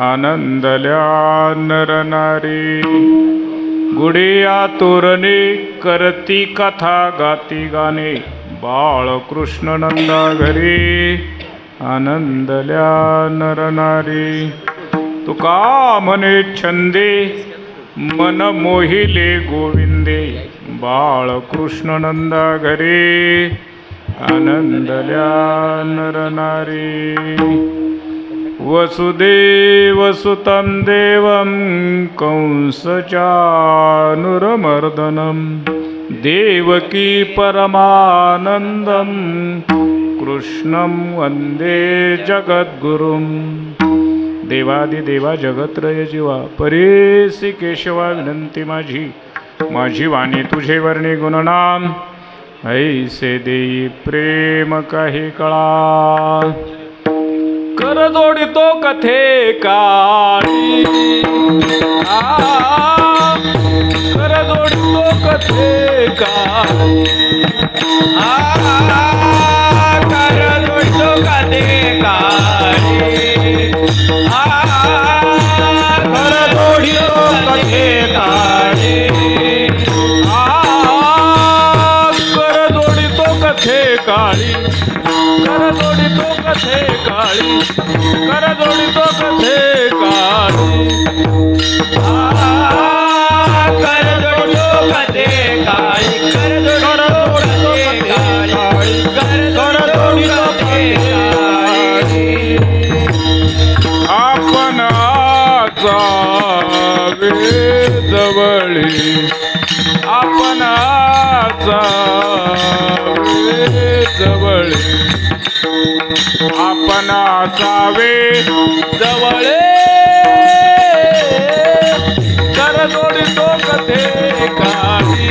आनंदल्या नरनारी। गुडिया तोरणे करती कथा गाती गाणे, बाळकृष्ण नंदा घरी आनंदल्या नरनारी। तुका म्हणे छंदे मन मोहिले गोविंदे, बाळकृष्ण नंदा घरी आनंदल्या नरनारी। वसुदेवसुतं देवं कंसचानुरमर्दनं, देवकी परमानन्दं कृष्णं वंदे जगद्गुरुं। देवादिदेवा जगत्रय जीवा, परेसी केशवा विनंती माझी, माझी वाणी तुझे वर्णी गुणनाम, ऐसे देई प्रेम काही कळा। कर जोडितो कथे काळी, कर जोडितो कथे काळी, कर जोडितो कथे काळी, कर जोडितो कथे काळी, कर जोडितो कथे काळी, कर जोडितो कथे काळी, कर जोडितो कथे काळी, कर जोडितो कथे काळी, कर जोडितो कथे काळी, कर जोडितो कथे काळी। आपण जावे जवळी, आपण जावे जवळी, आपण जावे जवळे, कर जोडितो कथे काळी,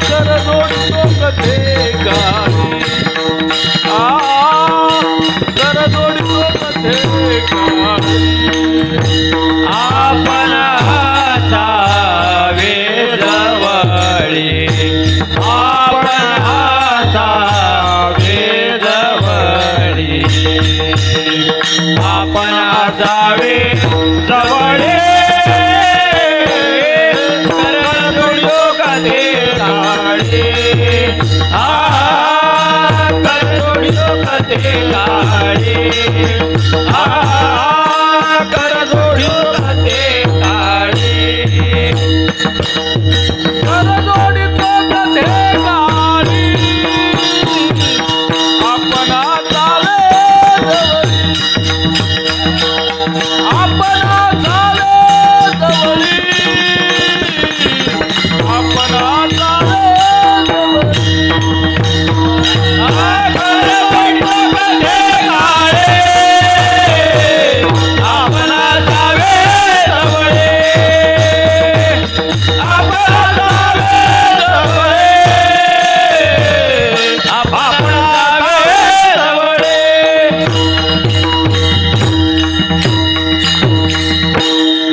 कर जोडितो कथे काळी, कर जोडितो कथे काळी। आपण जावे जवळी, आपण जावे जवळी, आपण जावे जवळे, कर जोडितो कथे काळी, कर जोडितो कथे काळी, कर जोडितो कथे काळी, कर जोडितो कथे काळी, आपण जावे जवळी, आपण जावे जवळी, आपण जावे जवळी, कर जोडितो कथे काळी, आपण जावे जवळे, आपण जावे जवळे, आपण जावे जवळे।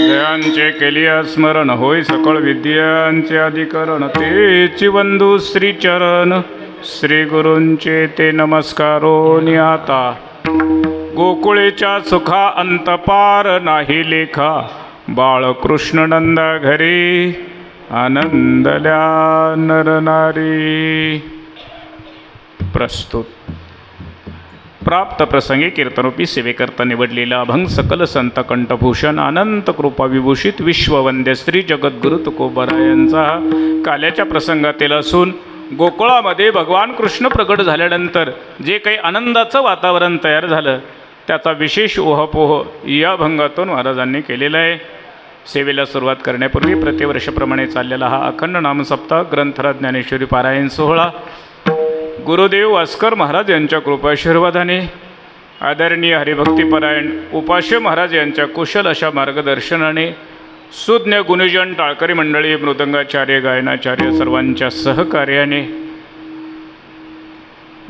दयांचे केलिया स्मरण, होय सकळ विद्यांचे अधिकरण, तेची वंदू श्रीचरण, श्री गुरूंचे ते नमस्कारो निहाता। गोकुळेच्या सुखा अंतपार नाही लेखा, बाळकृष्ण नंदा घरी आनंदल्या नरनारी। प्रस्तुत प्राप्त प्रसंगी कीर्तनरूपी सेवेकरता निवडलेला अभंग सकल संत कंठभूषण अनंत कृपा विभूषित विश्ववंद्य श्री जगद्गुरु तुकोबारायांचा काल्याच्या प्रसंगातील असून, गोकुळामध्ये भगवान कृष्ण प्रगट झाल्यानंतर जे काही आनंदाचं वातावरण तयार झालं त्याचा विशेष ओहापोह या अभंगातून महाराजांनी केलेला आहे। सेवेला सुरुवात करण्यापूर्वी प्रतिवर्षाप्रमाणे चाललेला हा अखंड नामसप्ताह ग्रंथराज ज्ञानेश्वरी पारायण सोहळा गुरुदेव वास्कर महाराज यांच्या कृपाशीर्वादाने आदरणीय हरिभक्तीपरायण उपास्य महाराज यांच्या कुशल अशा मार्गदर्शनाने सुज्ञ गुणीजन टाळकरी मंडळी, मृदंगाचार्य, गायनाचार्य सर्वांच्या सहकार्याने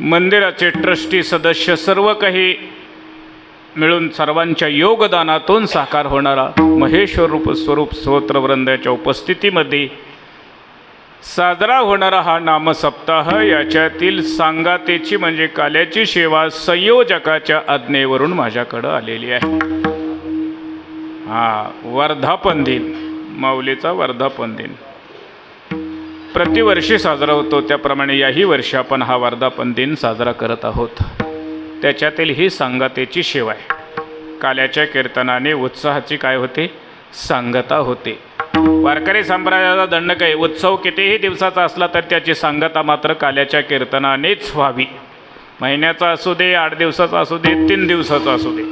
मंदिराचे ट्रस्टी सदस्य सर्व काही मिळून सर्वांच्या योगदानातून साकार होणारा महेश्वर रूप स्वरूप स्तोत्रवृंदाच्या उपस्थितीमध्ये साजरा होणारा हा नामसप्ताह याच्यातील सांगातेची म्हणजे काल्याची सेवा संयोजकाच्या आज्ञेवरून माझ्याकडं आलेली आहे. वर्धापन दिन, माऊलीचा वर्धापन दिन प्रतिवर्षी साजरा होतो, त्याप्रमाणे याही वर्षी आपण हा वर्धापन दिन साजरा करत आहोत. त्याच्यातील ही सांगातेची सेवा आहे. काल्याच्या कीर्तनाने उत्साहाची काय होते? सांगता होते. वारकरी संप्रदायाचा दंडक आहे, उत्सव कितीही दिवसाचा असला तर त्याची सांगता मात्र काल्याच्या कीर्तनानेच व्हावी. महिन्याचा असू दे, 8 दिवसाचा असू दे, 3 दिवसाचा असू दे,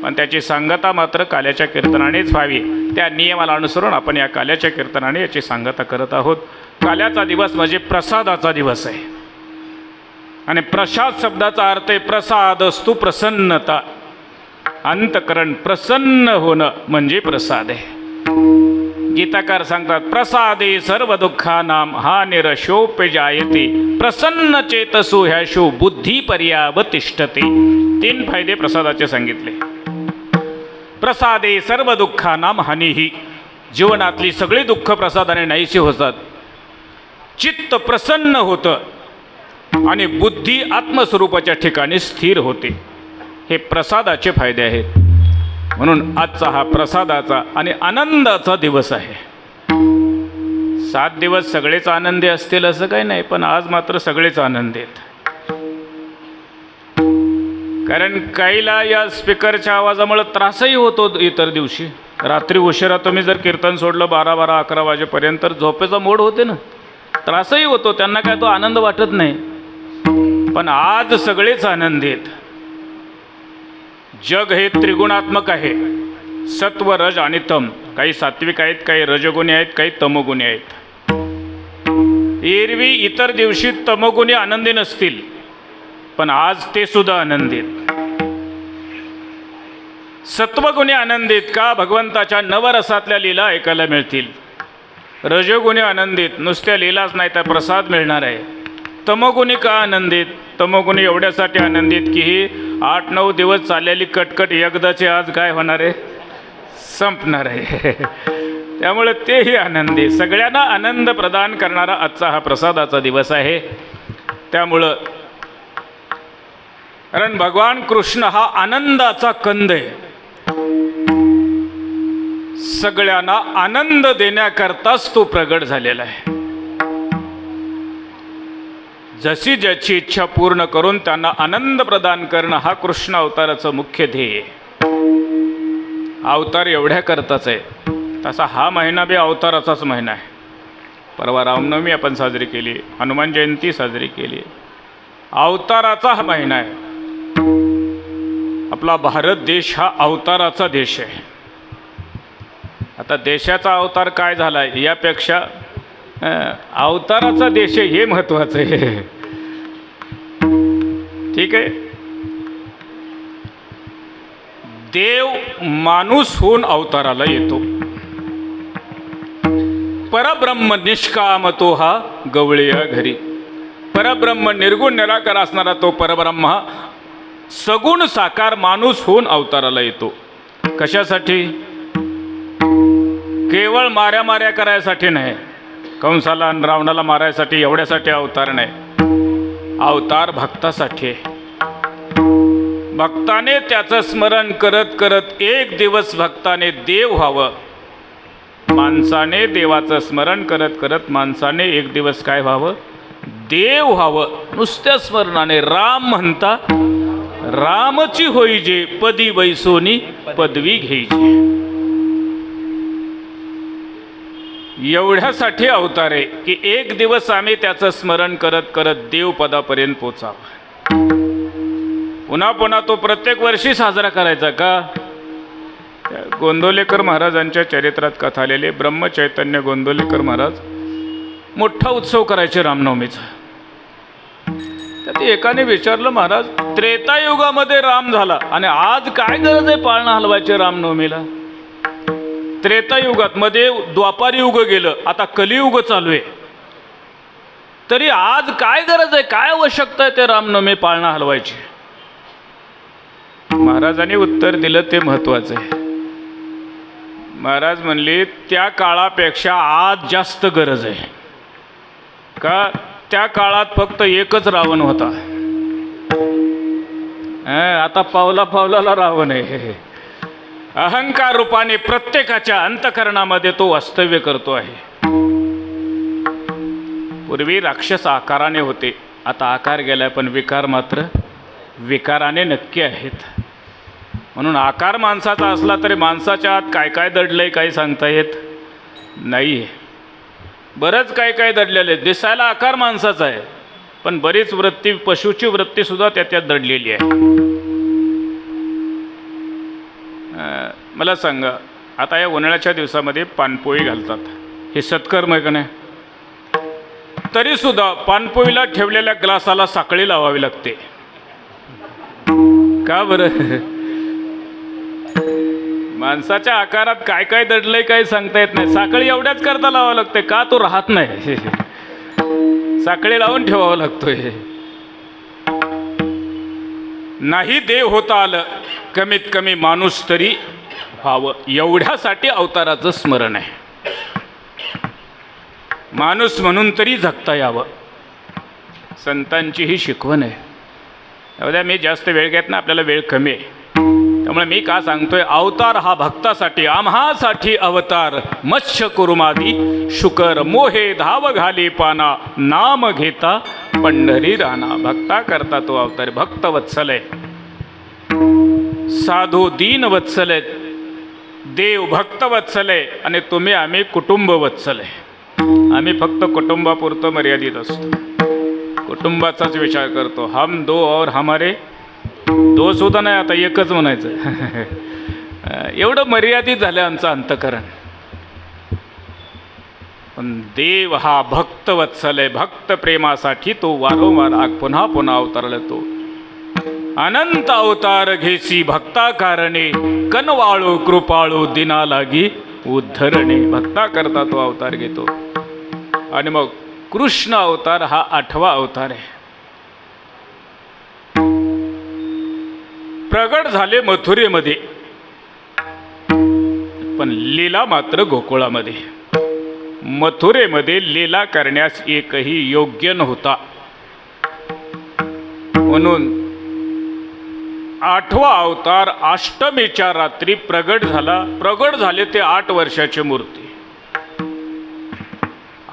पण त्याची सांगता मात्र काल्याच्या कीर्तनानेच व्हावी. त्या नियमाला अनुसरून आपण या काल्याच्या कीर्तनाने याची सांगता करत आहोत. काल्याचा दिवस म्हणजे प्रसादाचा दिवस आहे आणि प्रसाद शब्दाचा अर्थ आहे प्रसाद असतो प्रसन्नता. अंतकरण प्रसन्न होणं म्हणजे प्रसाद आहे. गीताकार सांगतात प्रसादे सर्व दुःखानां हानिरशोपजायते प्रसन्न चेतसो ह्याशो बुद्धी पर्यावतिष्ठते. 3 फायदे प्रसादाचे सांगितले. प्रसादे सर्व दुःखानां हानिही, जीवनातली सगळी दुःख प्रसादाने नाहीशी होतात. चित्त प्रसन्न होतं आणि बुद्धी आत्मस्वरूपाच्या ठिकाणी स्थिर होते. हे प्रसादाचे फायदे आहेत. म्हणून आजचा हा प्रसादाचा आणि आनंदाचा दिवस आहे. 7 दिवस सगळेच आनंदी असतील असं काही नाही, पण आज मात्र सगळेच आनंदी आहेत. कारण काहीला या स्पीकरच्या आवाजामुळे त्रासही होतो. इतर दिवशी रात्री उशिरा तुम्ही जर कीर्तन सोडलं 12, 11 वाजेपर्यंत तर झोपेचा मोड होते ना, त्रासही होतो. त्यांना काय तो आनंद वाटत नाही. पण आज सगळेच आनंदी आहेत. जग हे त्रिगुणात्मक आहे, सत्व, रज आणि तम. काही सात्विक आहेत, काही रजगुणी आहेत, काही तमगुणी आहेत. एरवी इतर दिवशी तमगुणी आनंदी नसतील, पण आज ते सुद्धा आनंदी आहेत. सत्वगुणी आनंदित का? भगवंताच्या नवरसातल्या लीला ऐकायला मिळतील. रजगुणी आनंदित, नुसत्या लीलाच नाही तर प्रसाद मिळणार आहे. तमगुणी का आनंदित? तमगुणी एवढ्यासाठी आनंदित की ही 8-9 दिवस चाललेली कटकट एकदाची आज काय होणार आहे? संपणार आहे. त्यामुळे तेही आनंदी. सगळ्यांना आनंद प्रदान करणारा आजचा हा प्रसादाचा दिवस आहे. त्यामुळं कारण भगवान कृष्ण हा आनंदाचा कंद आहे. सगळ्यांना आनंद देण्याकरताच तो प्रगट झालेला आहे. जशी ज्याची इच्छा पूर्ण करून त्यांना आनंद प्रदान करणं हा कृष्ण अवताराचं मुख्य ध्येय आहे. अवतार एवढ्या करताच आहे. तसा हा महिना बी अवताराचाच महिना आहे. परवा रामनवमी आपण साजरी केली, हनुमान जयंती साजरी केली. अवताराचा हा महिना आहे. आपला भारत देश हा अवताराचा देश आहे. आता देशाचा अवतार काय झाला आहे यापेक्षा अवताराचा देश आहे हे महत्त्वाचं आहे. ठीक आहे. देव माणूस होऊन अवताराला येतो. परब्रह्म निष्काम तो हा गवळीया घरी. परब्रह्म निर्गुण निराकार असणारा तो परब्रह्म सगुण साकार माणूस होऊन अवताराला येतो. कशासाठी? केवळ माऱ्या करायसाठी नाही, कंसाला आणि रावणाला मारायसाठी एवढ्यासाठी अवतार नाही. अवतार भक्तासाठी आहे. भक्ताने त्याचं स्मरण करत करत एक दिवस भक्ताने देव व्हावं. माणसाने देवाचं स्मरण करत करत माणसाने एक दिवस काय व्हावं? देव व्हावं. नुसत्या स्मरणाने राम म्हणता रामची होई जे पदी वैसोनी पदवी घ्यायची. एवढ्यासाठी अवतार आहे की एक दिवस आम्ही त्याचं स्मरण करत करत देवपदापर्यंत पोचावं. पुन्हा पुन्हा तो प्रत्येक वर्षी साजरा करायचा का? गोंदवलेकर महाराजांच्या चरित्रात कथा आलेले ब्रह्मचैतन्य गोंदवलेकर महाराज मोठा उत्सव करायचे रामनवमीचा. त्यात एकाने विचारलं, महाराज त्रेतायुगामध्ये राम झाला आणि आज काय गरज आहे पाळणा हलवायचे रामनवमीला? त्रेतायुगात मध्ये द्वापार युग गेलं, आता कलियुग चालू आहे, तरी आज काय गरज आहे, काय आवश्यकता आहे ते रामनवमी पाळणा हलवायची? महाराजांनी उत्तर दिलं ते महत्त्वाचं आहे. महाराज म्हणले त्या काळापेक्षा आज जास्त गरज आहे. का त्या काळात फक्त एकच रावण होता. आता पावला पावलाला रावण आहे. अहंकार रूपाने प्रत्येकाच्या अंतःकरणामध्ये तो वास्तव्य करतो आहे. पूर्वी राक्षस आकाराने होते, आता आकार गेलाय, पण विकार मात्र विकाराने नक्की आहेत. म्हणून आकार माणसाचा असला तरी माणसाच्या आत काय काय दडलंय काही सांगता येत नाही. बरंच काय काय दडलेलं आहे. दिसायला आकार माणसाचा आहे, पण बरीच वृत्ती, पशुची वृत्तीसुद्धा त्याच्यात दडलेली आहे. मला सांगा, आता या उन्हाळ्याच्या दिवसामध्ये पानपोळी घालतात, हे सत्कर्म आहे का नाही? तरीसुद्धा पानपोळीला ठेवलेल्या ग्लासाला साखळी लावावी लागते. का बरं? माणसाच्या आकारात काय काय दडलंय काही सांगता येत नाही. साखळी एवढ्याच करता लावावं लागते, का तो राहत नाही. साखळी लावून ठेवावं लागतोय. नाही देव होता आलं, कमीत कमी माणूस तरी व्हावं, एवढ्यासाठी अवताराचं स्मरण आहे. माणूस म्हणून तरी जगता यावं, संतांची ही शिकवण आहे. एवढ्या मी जास्त वेळ घेत ना, आपल्याला वेळ कमी आहे, त्यामुळे मी का सांगतोय, अवतार हा भक्तासाठी, आम्हासाठी अवतार. मत्स्य कुरुमादी शुकर मोहे धाव घाली पाना, नाम घेता पंढरी राणा. भक्ता करता तो अवतार. भक्त वत्सल आहे, साधू दीन वत्सल आहे, देव भक्त वत्सल आहे, आणि तुम्ही आम्ही कुटुंब वत्सल आहे. आम्ही फक्त कुटुंबापुरतं मर्यादित असतो, कुटुंबाचाच विचार करतो. हम दो और हमारे दो सुद्धा नाही, आता एकच म्हणायचं. एवढं मर्यादित झालं आमचं अंतःकरण. पण देव हा भक्त वत्सल आहे. भक्त प्रेमासाठी तो वारंवार पुन्हा पुन्हा अवतारला. तो अनंत अवतार घेसी भक्ता कारणे, कनवाळू कृपाळू दिना लागी उद्धरणे. भक्ता करता तो अवतार घेतो. आणि मग कृष्ण अवतार हा 8वा अवतार आहे. प्रगट झाले मथुरेमध्ये, पण लीला मात्र गोकुळामध्ये. मथुरेमध्ये लीला करण्यास एकही योग्य नव्हता. म्हणून 8वा अवतार अष्टमीच्या रात्री प्रगट झाला. प्रगट झाले ते 8 वर्षाची मूर्ती.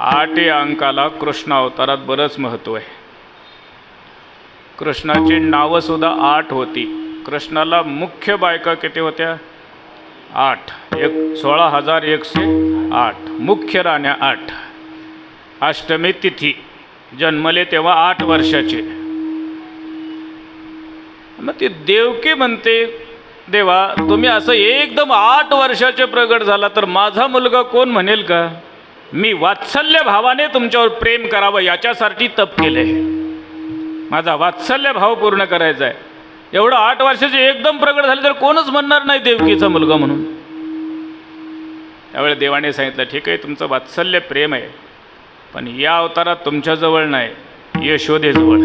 8 या अंकाला कृष्ण अवतारात बरंच महत्त्व आहे. कृष्णाची नावं सुद्धा 8 होती. कृष्णाला मुख्य बायका किती होत्या? 8. 16,108. मुख्य राण्या 8. अष्टमी तिथी जन्मले तेव्हा 8 वर्षाचे. मग ती देवकी म्हणते, देवा तुम्ही असं एकदम 8 वर्षाचे प्रगट झाला तर माझा मुलगा कोण म्हणेल का? मी वात्सल्य भावाने तुमच्यावर प्रेम करावं याच्यासाठी तप केले. माझा वात्सल्य भाव पूर्ण करायचा आहे. एवढं 8 वर्षाचे एकदम प्रगट झाले तर कोणच म्हणणार नाही देवकीचा मुलगा म्हणून. त्यावेळी देवाने सांगितलं, ठीक आहे तुमचं वात्सल्य प्रेम आहे, पण या अवतारात तुमच्याजवळ नाही, यशोदेजवळ.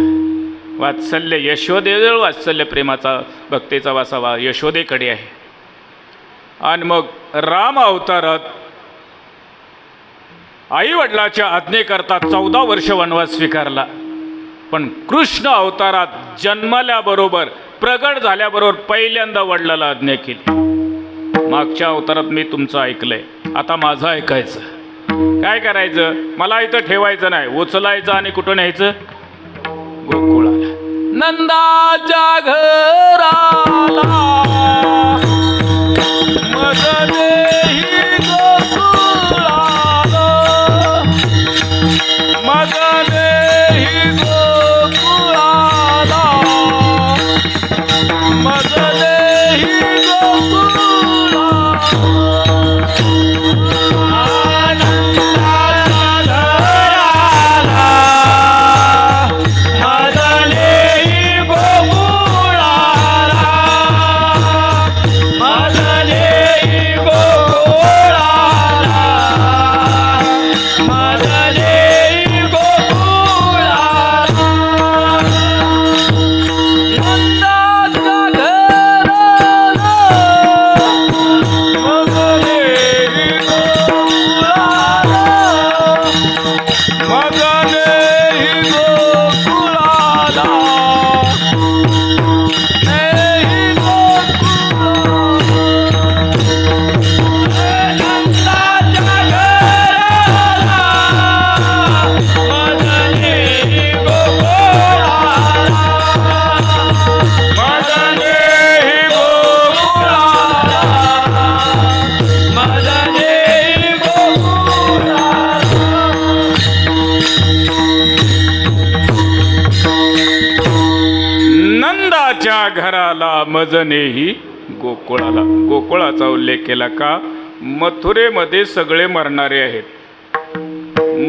वात्सल्य यशोदेजवळ, वात्सल्य प्रेमाचा भक्तीचा वासावा यशोदेकडे आहे. आणि मग राम अवतारात आई वडिलाच्या आज्ञेकरता 14 वर्ष वनवास स्वीकारला. पण कृष्ण अवतारात जन्मल्याबरोबर, प्रगट झाल्याबरोबर पहिल्यांदा वडिलाला आज्ञा केली. मागच्या अवतारात मी तुमचं ऐकलंय, आता माझं ऐकायचं. काय करायचं? मला इथं ठेवायचं नाही, उचलायचं आणि कुठं न्यायचं? गोकुळाला, नंदाच्या घराला. मददेही गोकुळाला, मददेही गोकुळाला, मददेही गोकुळाला. मजनेही गोकुळाला. गोकुळाचा उल्लेख केला का? मथुरेमध्ये सगळे मरणारे आहेत.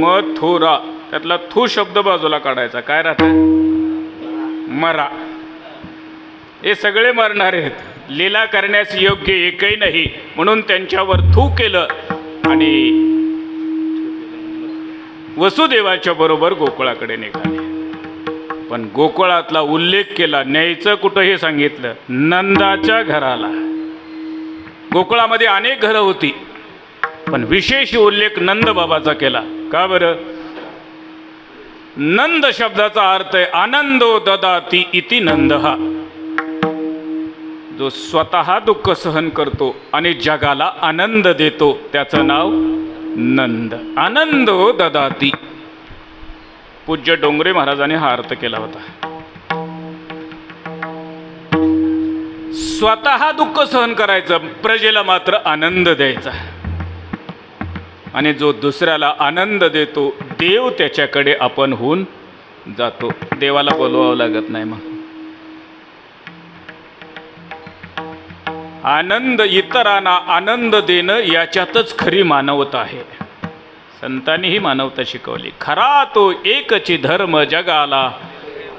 मथुरा त्यातला थू शब्द बाजूला काढायचा. काय राहतं? मरा. हे सगळे मरणारे आहेत. लीला करण्यास योग्य एकही नाही म्हणून त्यांच्यावर थू केलं आणि वसुदेवाच्या बरोबर गोकुळाकडे निघाले. पण गोकुळातला उल्लेख केला, न्यायचं कुठं हे सांगितलं, नंदाच्या घराला. गोकुळामध्ये अनेक घरं होती पण विशेष उल्लेख नंद बाबाचा केला. का बरं? नंद शब्दाचा अर्थ आहे आनंदो ददाती इति नंदहा. जो स्वतः दुःख सहन करतो आणि जगाला आनंद देतो त्याचं नाव नंद. आनंदो ददाती. पूज्य डोंगरे महाराजांनी हा अर्थ केला होता. स्वतः दुःख सहन करायचं, प्रजेला मात्र आनंद द्यायचा. आणि जो दुसऱ्याला आनंद देतो देव त्याच्याकडे आपण होऊन जातो. देवाला बोलवावं लागत नाही. मग आनंद, इतरांना आनंद देणं याच्यातच खरी मानवता आहे. संतांनी ही मानवता शिकवली. खरा तो एकची धर्म जगाला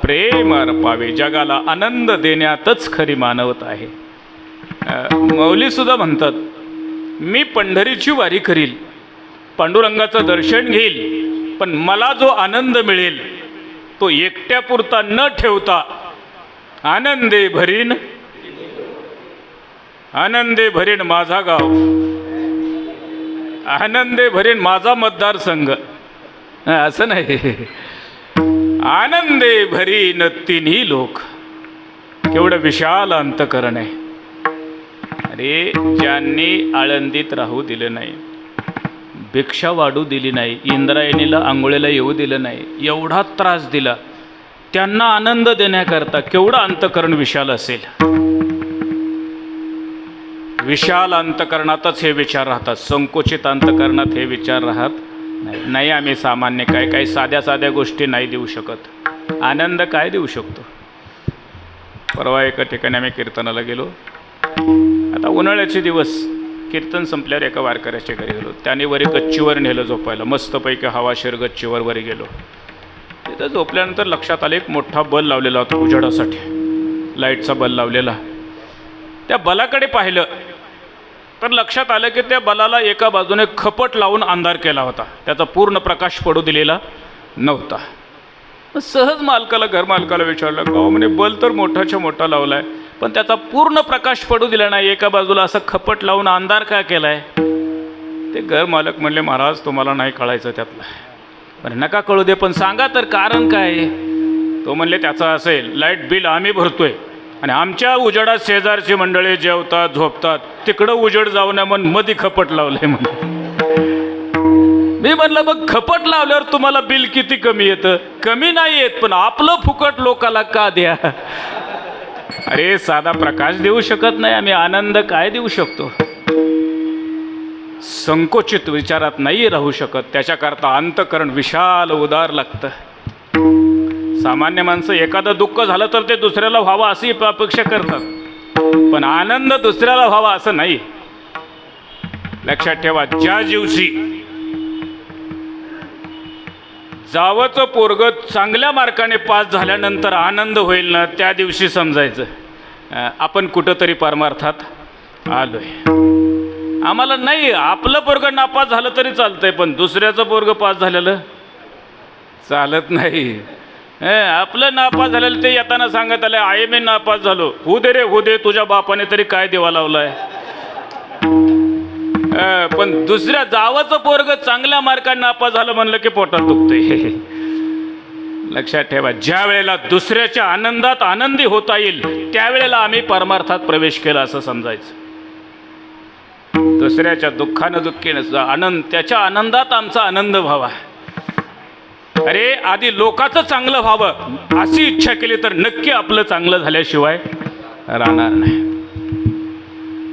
प्रेम अर्पावे. जगाला आनंद देण्यातच खरी मानवता आहे. मौली सुद्धा म्हणतात, मी पंढरीची वारी करील, पांडुरंगाचं दर्शन घेईल, पण मला जो आनंद मिळेल तो एकट्यापुरता न ठेवता आनंदे भरीन, आनंदे भरीन माझा गाव, आनंदे भरीन माझा मतदारसंघ. असं नाही, आनंदे भरीन तिन्ही लोक. केवढं विशाल अंतकरण आहे. अरे, ज्यांनी आळंदीत राहू दिलं नाही, भिक्षा वाढू दिली नाही, इंद्रायणीला आंघोळीला येऊ दिलं नाही, एवढा त्रास दिला, त्यांना आनंद देण्याकरता केवढं अंतकरण विशाल असेल. विशाल अंतकरणातच हे विचार राहतात. संकुचित अंतकरणात हे विचार राहत नाही. आम्ही सामान्य काही साध्या साध्या गोष्टी नाही देऊ शकत. आनंद काय देऊ शकतो? परवा एका ठिकाणी आम्ही कीर्तनाला गेलो. आता उन्हाळ्याचे दिवस, कीर्तन संपल्यावर एका वारकऱ्याच्या घरी गेलो. त्याने वरी गच्चीवर नेलं झोपायला. मस्तपैकी हवाशीर गच्चीवर वरी गेलो. तिथं झोपल्यानंतर लक्षात आलं, एक मोठा बल लावलेला होता उजेडासाठी, लाईटचा बल लावलेला. त्या बलाकडे पाहिलं तर लक्षात आलं की त्या बलाला एका बाजूने खपट लावून अंधार केला होता. त्याचा पूर्ण प्रकाश पडू दिलेला नव्हता. सहज मालकाला, घरमालकाला विचारलं, का म्हणे बल तर मोठाच्या मोठा लावला आहे पण त्याचा पूर्ण प्रकाश पडू दिला नाही, एका बाजूला असं खपट लावून अंधार का केला आहे? ते घरमालक म्हणले, महाराज तुम्हाला नाही कळायचं त्यातलं. बरं नका कळू दे, पण सांगा तर कारण काय? तो म्हणले, त्याचं असेल, लाईट बिल आम्ही भरतोय आणि आमच्या उजेडात शेजारची मंडळी जेवतात झोपतात, तिकडं उजेड जाऊ नये म्हणून मध्ये खपट लावलंय म्हणून. मी म्हणलं, मग खपट लावल्यावर तुम्हाला बिल किती कमी येतं? कमी नाही येत, पण आपलं फुकट लोकाला का द्या? अरे, साधा प्रकाश देऊ शकत नाही आम्ही, आनंद काय देऊ शकतो? संकोचित विचारात नाही राहू शकत. त्याच्याकरता अंतकरण विशाल उदार लागतं. सामान्य माणसं एखादं दुःख झालं तर ते दुसऱ्याला व्हावं अशी अपेक्षा करतात, पण आनंद दुसऱ्याला व्हावा असं नाही. लक्षात ठेवा, ज्या दिवशी जावचं पोरग चांगल्या मार्काने पास झाल्यानंतर आनंद होईल ना, त्या दिवशी समजायचं आपण कुठंतरी परमार्थात आलोय. आम्हाला नाही, आपलं पोरग नापास झालं तरी चालतंय, पण दुसऱ्याचं पोरग पास झालेलं चालत नाही. आपलं नापास झालेलं ते येताना सांगत आलं, आई मी नापास झालो. होऊ दे रे, होऊ दे, तुझ्या बापाने तरी काय देवा लावलाय. पण दुसऱ्या जावाचं पोरग चांगल्या मार्काने नापास झालं म्हणलं की पोटात दुखतंय. लक्षात ठेवा, ज्या वेळेला दुसऱ्याच्या आनंदात आनंदी होता येईल त्यावेळेला आम्ही परमार्थात प्रवेश केला असं समजायचं. दुसऱ्याच्या दुःखानं दुःखी नसतं, आनंद, त्याच्या आनंदात आमचा आनंद व्हावा. अरे, आधी लोकांचं चांगलं व्हावं अशी इच्छा केली तर नक्की आपलं चांगलं झाल्याशिवाय राहणार नाही.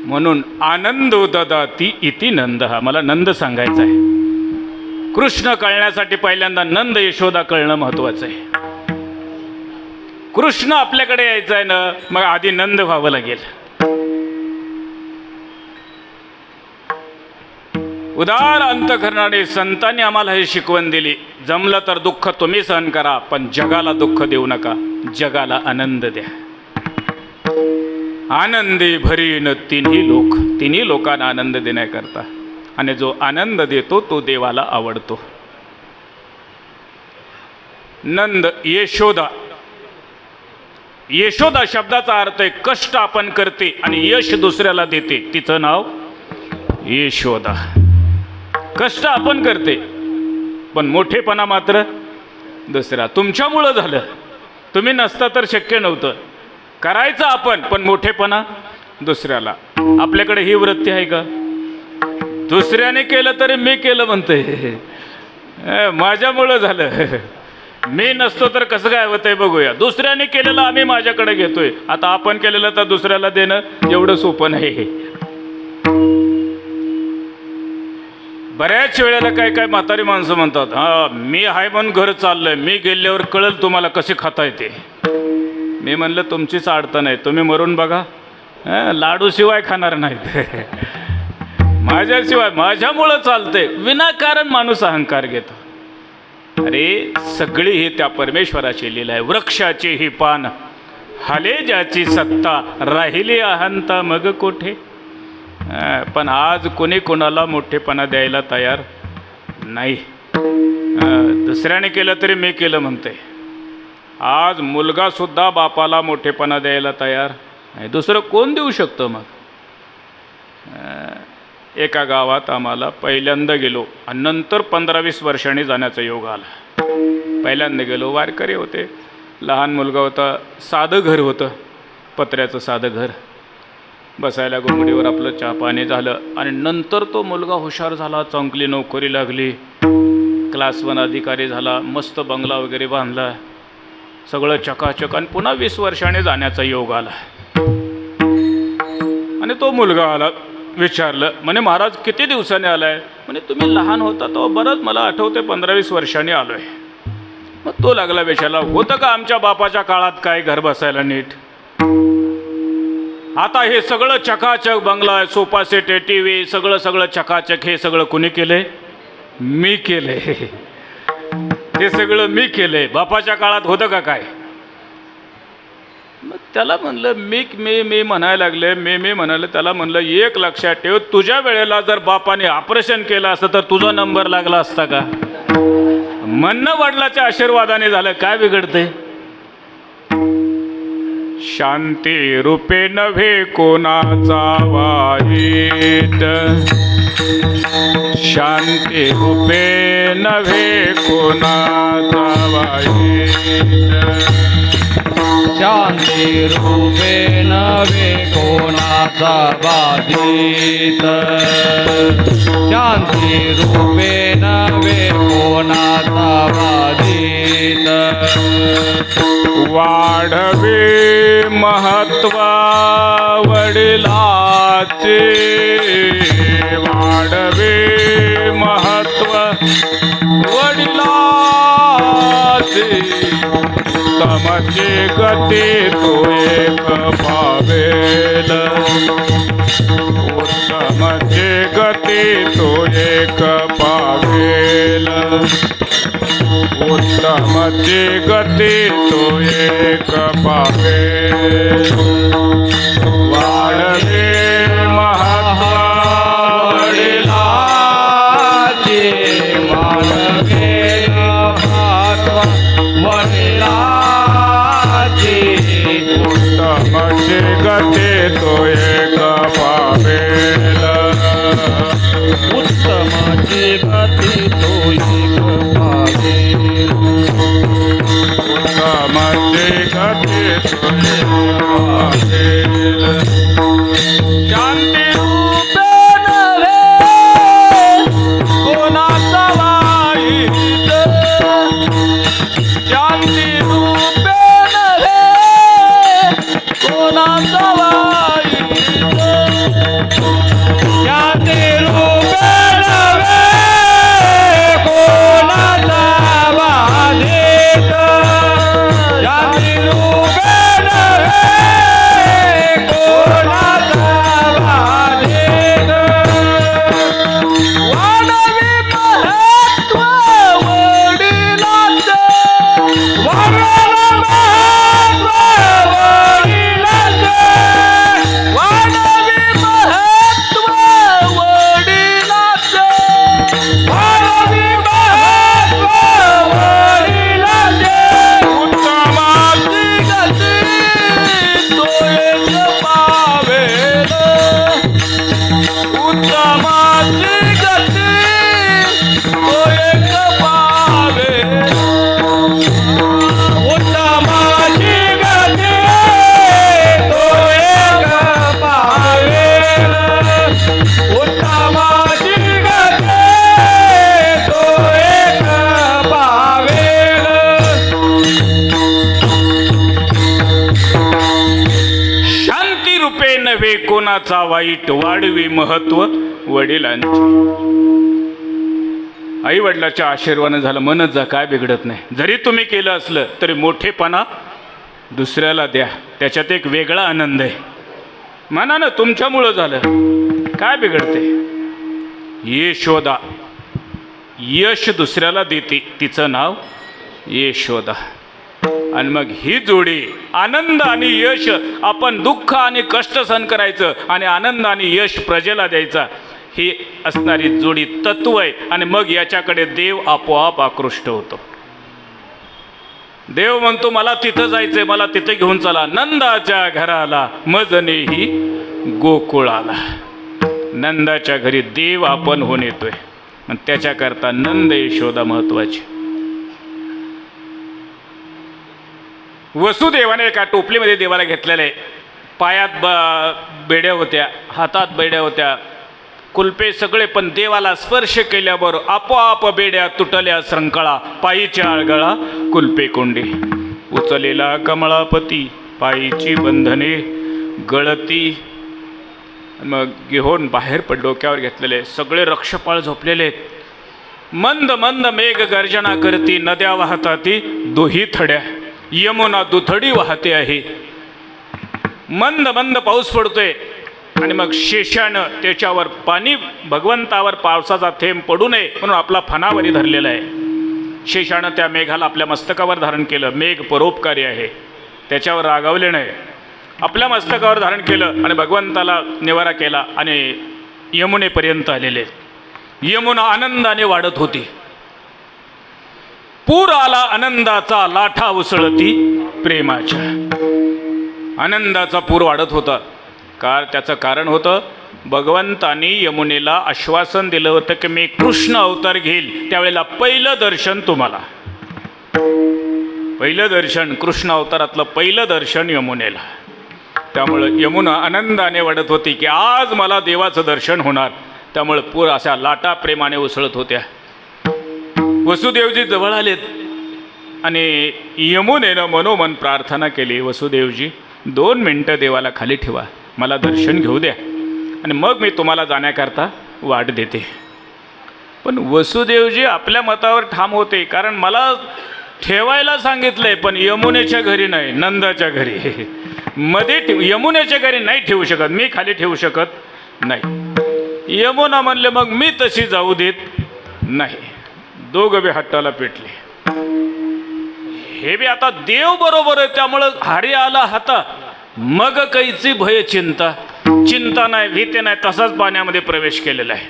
म्हणून आनंदो ददाती इति नंद. हा मला नंद सांगायचा आहे. कृष्ण कळण्यासाठी पहिल्यांदा नंद यशोदा कळणं महत्वाचं आहे. कृष्ण आपल्याकडे यायचा आहे ना, मग आधी नंद व्हावं लागेल. उदार अंतःकरणाने संतांनी आम्हाला हे शिकवण दिली. जमलं तर दुःख तुम्ही सहन करा, पण जगाला दुःख देऊ नका, जगाला आनंद द्या. आनंदी भरीन तिन्ही लोकांना आनंद देण्याकरता. आणि जो आनंद देतो तो देवाला आवडतो. नंद यशोदा शब्दाचा अर्थ आहे कष्ट आपण करते आणि यश दुसऱ्याला देते, तिचं नाव यशोदा. कष्ट आपण करते पण मोठेपणा मात्र दुसरा. तुमच्यामुळं झालं, तुम्ही नसता तर शक्य नव्हतं. करायचं आपण पण मोठेपणा दुसऱ्याला. आपल्याकडे ही वृत्ती आहे का? दुसऱ्याने केलं तरी मी केलं म्हणते, माझ्यामुळं झालं, मी नसतो तर कसं काय होतंय बघूया. दुसऱ्याने केलेलं आम्ही माझ्याकडे घेतोय, आता आपण केलेलं तर दुसऱ्याला देणं एवढं सोपं नाही. बऱ्याच वेळेला काय म्हातारी माणसं म्हणतात, मी हाय म्हणून घर चाललंय, मी गेल्यावर कळलं तुम्हाला कसे खाता येते. मी म्हणलं तुमचीच अडचण आहे, तुम्ही मरून बघा, लाडू शिवाय खाणार नाहीत. माझ्याशिवाय, माझ्यामुळं चालतंय. विनाकारण माणूस अहंकार घेतो. अरे सगळी ही त्या परमेश्वराची लीला आहे. वृक्षाची ही पान हाले ज्याची सत्ता, राहिली अहंता मग कोठे. पण आज कोणी कोणाला मोठेपणा द्यायला तयार नाही. दुसऱ्याने केलं तरी मी केलं म्हणते. आज मुलगा सुद्धा बापाला मोठेपणा द्यायला तयार नाही. दुसरं कोण देऊ शकतं मग? एका गावात आम्हाला पहिल्यांदा गेलो आणि नंतर 15-20 वर्षांनी जाण्याचा योग आला. पहिल्यांदा गेलो, वारकरी होते, लहान मुलगा होता, साधं घर होतं, पत्र्याचं साधं घर. बसायला घोंगडीवर आपलं चहा पाणी झालं आणि नंतर तो मुलगा हुशार झाला, चांगली नोकरी लागली, क्लास 1 अधिकारी झाला, मस्त बंगला वगैरे बांधला, सगळं चकाचक. आणि पुन्हा 20 वर्षांनी जाण्याचा योग आला. आणि तो मुलगा आला, विचारलं, म्हणे महाराज किती दिवसांनी आलाय? म्हणे तुम्ही लहान होता तो बरंच मला आठवते, 15-20 वर्षांनी आलोय. मग तो लागला विचारला, होतं का आमच्या बापाच्या काळात काय घर बसायला नीट? आता हे सगळं चकाचक बंगला आहे, सोफा सेट आहे, टी व्ही, सगळं चकाचक, हे सगळं कुणी केलंय? मी केलंय. हे सगळं मी केलंय. बापाच्या काळात होतं का काय? मग त्याला म्हणलं मी म्हणायला लागले, मी म्हणाले. त्याला म्हणलं एक लक्षात ठेव, तुझ्या वेळेला जर बापाने ऑपरेशन केलं असतं तर तुझा नंबर लागला असता का? म्हणणं वडिलाच्या आशीर्वादाने झालं, काय बिघडते? शांती रूपे नव्हे कोणाचा वाईट, शांती रूपे नव्हे कोणाचा वाईट, शांती रूपे नव्हे कोणाचा बाधित, शांती रूपे नव्हे कोणाचा बाधित. वाढवे महत्व वडिलाचे, वाढवे महत्व वडिलाचे, तमचे गती तो एक पावेल, उत्तमचे गती तो एक पावेल, उत्तमचे गती तो एक पावेल. वाढवे महत्व वडिलाचे, वाढवे महत्व वडिलाचे, उत्तमचे गती तो एक पावेल, उत्तमचे गती तो एक पावेल, उत्तमचे गती तो एक पावेल. शांती रूपे नव्हे कोणाचा वाईट, शांती रूपे नव्हे कोणाचा वाईट, शांती रूपे नव्हे उत्तमाची गती तो एक पावे उत्तमाची गती तो एक पावे उत्तमाची गती तो एक पावे शांती रूपे नव्हे कोणाचा वाईट वाढवी महत्व वडिलांचे. आई वडिलाच्या आशीर्वादाने झालं मनच जा, काय बिघडत नाही. जरी तुम्ही केलं असलं तरी मोठेपणा दुसऱ्याला द्या, त्याच्यात एक वेगळा आनंद आहे. म्हणा ना तुमच्यामुळं झालं, काय बिघडते. यशोदा यश दुसऱ्याला देते, तिचं नाव यशोदा. आणि मग ही जोडी आनंद आणि यश, आपण दुःख आणि कष्ट सहन करायचं आणि आनंद आणि यश प्रजेला द्यायचा, ही असणारी जोडी तत्व आहे. आणि मग याच्याकडे देव आपोआप आकृष्ट होतो. देव म्हणतो मला तिथं जायचंय, मला तिथं घेऊन चला. नंदाच्या घराला मजनेही गोकुळाला. नंदाच्या घरी देव आपण होऊन येतोय, त्याच्याकरता नंद यशोदा महत्वाची. वसुदेवाने एका टोपलीमध्ये देवाला घेतलेलं आहे. पायात बेड्या होत्या, हातात बेड्या होत्या, कुलपे सगळे, पण देवाला स्पर्श केल्यावर आपोआप बेड्या तुटल्या संकळा, पायीच्या आळगळा कुलपे कोंडी. उचलेला कमळापती पायीची बंधने गळती. मग घेऊन बाहेर डोक्यावर घेतलेले सगळे रक्षपाळ झोपलेले आहेत. मंद मंद मेघ गर्जना करती, नद्या वाहताती दोही थड्या. यमुना दुथडी वाहते आहे. मंद मंद पाऊस पडतोय. आणि मग शेषानं त्याच्यावर पाणी, भगवंतावर पावसाचा थेंब पडू नये म्हणून आपला फणावरी धरलेला आहे. शेषानं त्या मेघाला आपल्या मस्तकावर धारण केलं. मेघ परोपकारी आहे, त्याच्यावर रागावले नाही. आपल्या मस्तकावर धारण केलं आणि भगवंताला निवारा केला आणि यमुनेपर्यंत आलेले. यमुना आनंदाने वाढत होती. पूर आला आनंदाचा, लाठा उसळती प्रेमाच्या. आनंदाचा पूर वाढत होता. त्याचं कारण होतं, भगवंतानी यमुनेला आश्वासन दिलं होतं की मी कृष्ण अवतार घेईल, त्यावेळेला पहिलं दर्शन तुम्हाला. पहिलं दर्शन कृष्ण अवतारातलं पहिलं दर्शन यमुनेला. त्यामुळं यमुना आनंदाने वाढत होती की आज मला देवाचं दर्शन होणार. त्यामुळे पूर अशा लाटा प्रेमाने उसळत होत्या. वसुदेवजी जवळ आलेत आणि यमुनेनं मनोमन प्रार्थना केली, वसुदेवजी 2 मिनटं देवाला खाली ठेवा, मला दर्शन घेऊ द्या आणि मग मी तुम्हाला जाण्याकरता वाट देते. पण वसुदेवजी आपल्या मतावर ठाम होते, कारण मला ठेवायला सांगितलंय पण यमुनेच्या घरी नाही, नंदाच्या घरी. मध्ये यमुनेच्या घरी नाही ठेवू शकत, मी खाली ठेवू शकत नाही. यमुना म्हणले मग मी तशी जाऊ देत नाही. दोघं बी हट्टाला पेटले. हे बी आता देव बरोबर आहे, त्यामुळं हारी आला हाता. मग कैची भय चिंता, चिंता नाही, भीती नाही, तसाच पाण्यामध्ये प्रवेश केलेला आहे.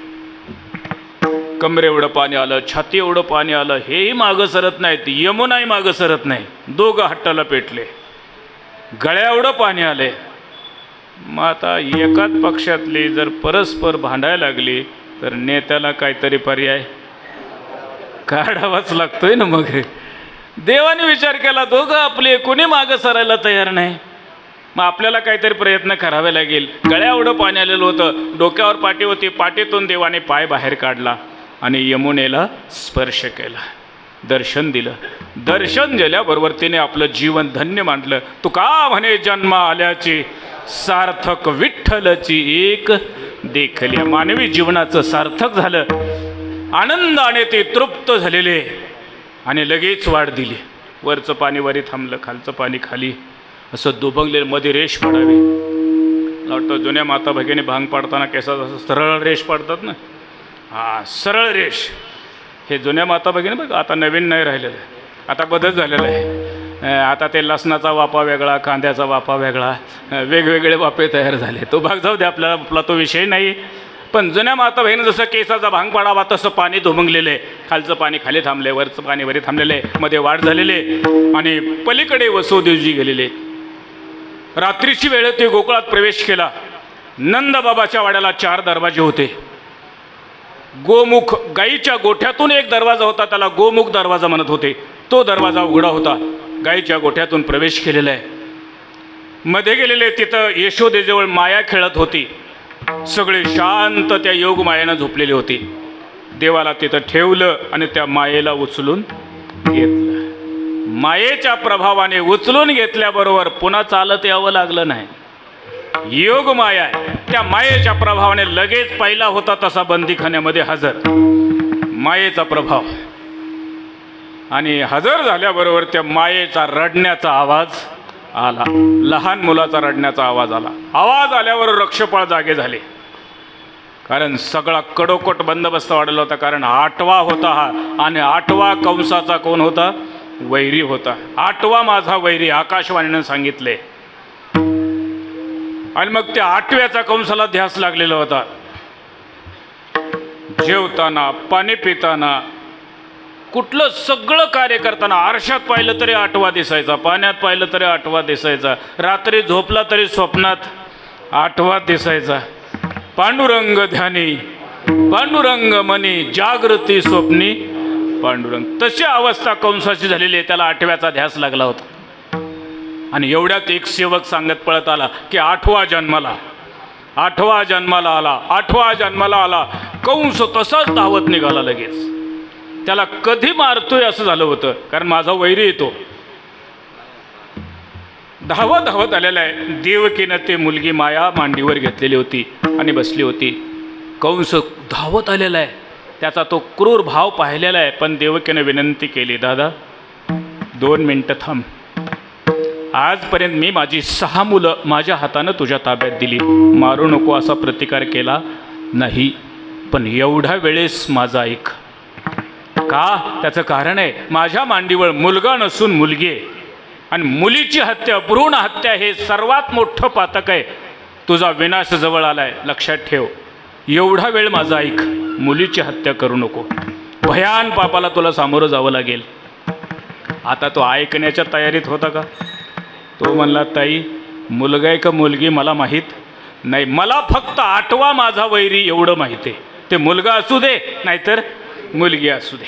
कमरे एवढं पाणी आलं, छाती एवढं पाणी आलं, हेही मागं सरत नाहीत, यमुनाही मागं सरत नाही. दोघं हट्टाला पेटले. गळ्या एवढं पाणी आले. मग आता एकाच पक्षातली जर परस्पर भांडायला लागली तर नेत्याला काहीतरी पर्याय काढावाच लागतोय ना. मग देवाने विचार केला, दोघं आपले कोणी मागं सरायला तयार नाही, मग आपल्याला काहीतरी प्रयत्न करावे लागेल. गळ्या एवढं पाणी आलेलं होतं, डोक्यावर पाटी होती, पाटीतून देवाने पाय बाहेर काढला आणि यमुनेला स्पर्श केला, दर्शन दिलं. दर्शन दिल्याबरोबर तिने आपलं जीवन धन्य मानलं. तुका म्हणे जन्म आल्याची सार्थक विठ्ठलची एक देखल्या. मानवी जीवनाचं सार्थक झालं. आनंदाने ते तृप्त झालेले आणि लगेच वाढ दिली. वरचं पाणी वरी थांबलं, खालचं पाणी खाली, असं दुभंगलेलं. मध्ये रेष पडावी. वाटतं जुन्या माता भगिनी भांग पाडताना केसात असं सरळ रेष पाडतात ना, हां सरळ रेष. हे जुन्या माता भगिनी बघ, आता नवीन नाही राहिलेलं आहे, आता बदल झालेला आहे. आता ते लसणाचा वाफा वेगळा, कांद्याचा वाफा वेगळा, वेगवेगळे वाफे तयार झाले. तो भाग जाऊ दे, आपला तो विषय नाही. पण जुन्या माता बहिणी जसं केसाचा भांग पाडावा तसं पाणी दुभंगलेलं आहे. खालचं पाणी खाली थांबले, वरचं पाणी वरी थांबलेलं आहे, मध्ये वाढ झालेले आणि पलीकडे वसुदेवजी गेलेले. रात्रीची वेळ ते गोकुळात प्रवेश केला. नंदबाबाच्या वाड्याला 4 दरवाजे होते. गोमुख गाईच्या गोठ्यातून एक दरवाजा होता, त्याला गोमुख दरवाजा म्हणत होते. तो दरवाजा उघडा होता. गाईच्या गोठ्यातून प्रवेश केलेला आहे. मध्ये गेलेले तिथं यशोदेजवळ माया खेळत होती. सगळे शांत त्या योग मायेनं झोपलेली होती. देवाला तिथं ठेवलं आणि त्या मायेला उचलून घेतलं. मायेच्या प्रभावाने उचलून घेतल्याबरोबर पुन्हा चालत यावं लागलं नाही. योग माया आहे. त्या मायेच्या प्रभावाने लगेच पहिला होता तसा बंदीखान्यामध्ये हजर. मायेचा प्रभाव आणि हजर झाल्याबरोबर त्या मायेचा रडण्याचा आवाज आला. लहान मुलाचा रडण्याचा आवाज आला. आवाज आल्यावर रक्षपाळ जागे झाले. कारण सगळा कडोकट बंदोबस्त वाढला होता. कारण 8वा होता हा. आणि 8वा कंसाचा कोण होता? वैरी होता. 8वा माझा वैरी, आकाशवाणीनं सांगितले. आणि मग त्या 8व्याचा कंसाला ध्यास लागलेला होता. जेवताना, पाणी पिताना, कुठलं सगळं कार्य करताना आरशात पाहिलं तरी 8वा दिसायचा, पाण्यात पाहिलं तरी 8वा दिसायचा, रात्री झोपला तरी स्वप्नात 8वा दिसायचा. पांडुरंग ध्यानी पांडुरंग मनी जागृती स्वप्नी पांडुरंग. तशी अवस्था कंसाची झालेली आहे. त्याला 8व्याचा ध्यास लागला होता. आणि एवढ्यात एक सेवक सांगत पळत आला की 8वा जन्माला आला. 8वा जन्माला आला. कंस तसाच धावत निघाला लगेच. त्याला कधी मारतोय असं झालं होतं, कारण माझा वैरी येतो. धावत आलेला आहे. देवकीनं ते मुलगी माया मांडीवर घेतलेली होती आणि बसली होती. कंस धावत आलेला आहे. त्याचा तो क्रूर भाव पाहिलेला आहे. पण देवकीनं विनंती केली, दादा 2 मिनटं थांब. आजपर्यंत मी माझी 6 मुलं माझ्या हातानं तुझ्या ताब्यात दिली. मारू नको असा प्रतिकार केला नाही. पण एवढ्या वेळेस माझा ऐक. का? त्याचं कारण आहे, माझ्या मांडीवर मुलगा नसून मुलगी आहे. आणि मुलीची हत्या, भ्रूण हत्या हे सर्वात मोठं पातक आहे. तुझा विनाश जवळ आलाय, लक्षात ठेव. एवढा वेळ माझा ऐक. मुलीची हत्या करू नको. भयान पापाला तुला सामोरं जावं लागेल. आता तो ऐकण्याच्या तयारीत होता का? तो म्हणला, ताई मुलगा आहे का मुलगी मला माहीत नाही. मला फक्त 8वा माझा वैरी एवढं माहीत आहे. ते मुलगा असू दे नाहीतर मुलगी असू दे.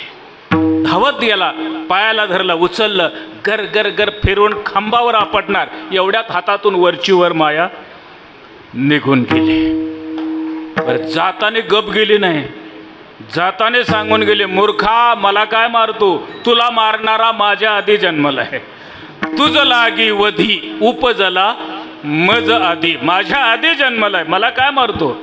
धावत गेला. पायाला धरलं, उचललं, गर गर गर फिरून खांबावर आपटणार एवढ्यात हातातून वरची वर माया निघून गेली. बरं, जाताने गप गेली नाही. जाताने सांगून गेले, मूर्खा मला काय मारतो? तुला मारणारा माझ्या आधी जन्मला आहे. तुझ लागी वधी उपजला मज आधी. माझ्या आधी जन्मला आहे, मला काय मारतो?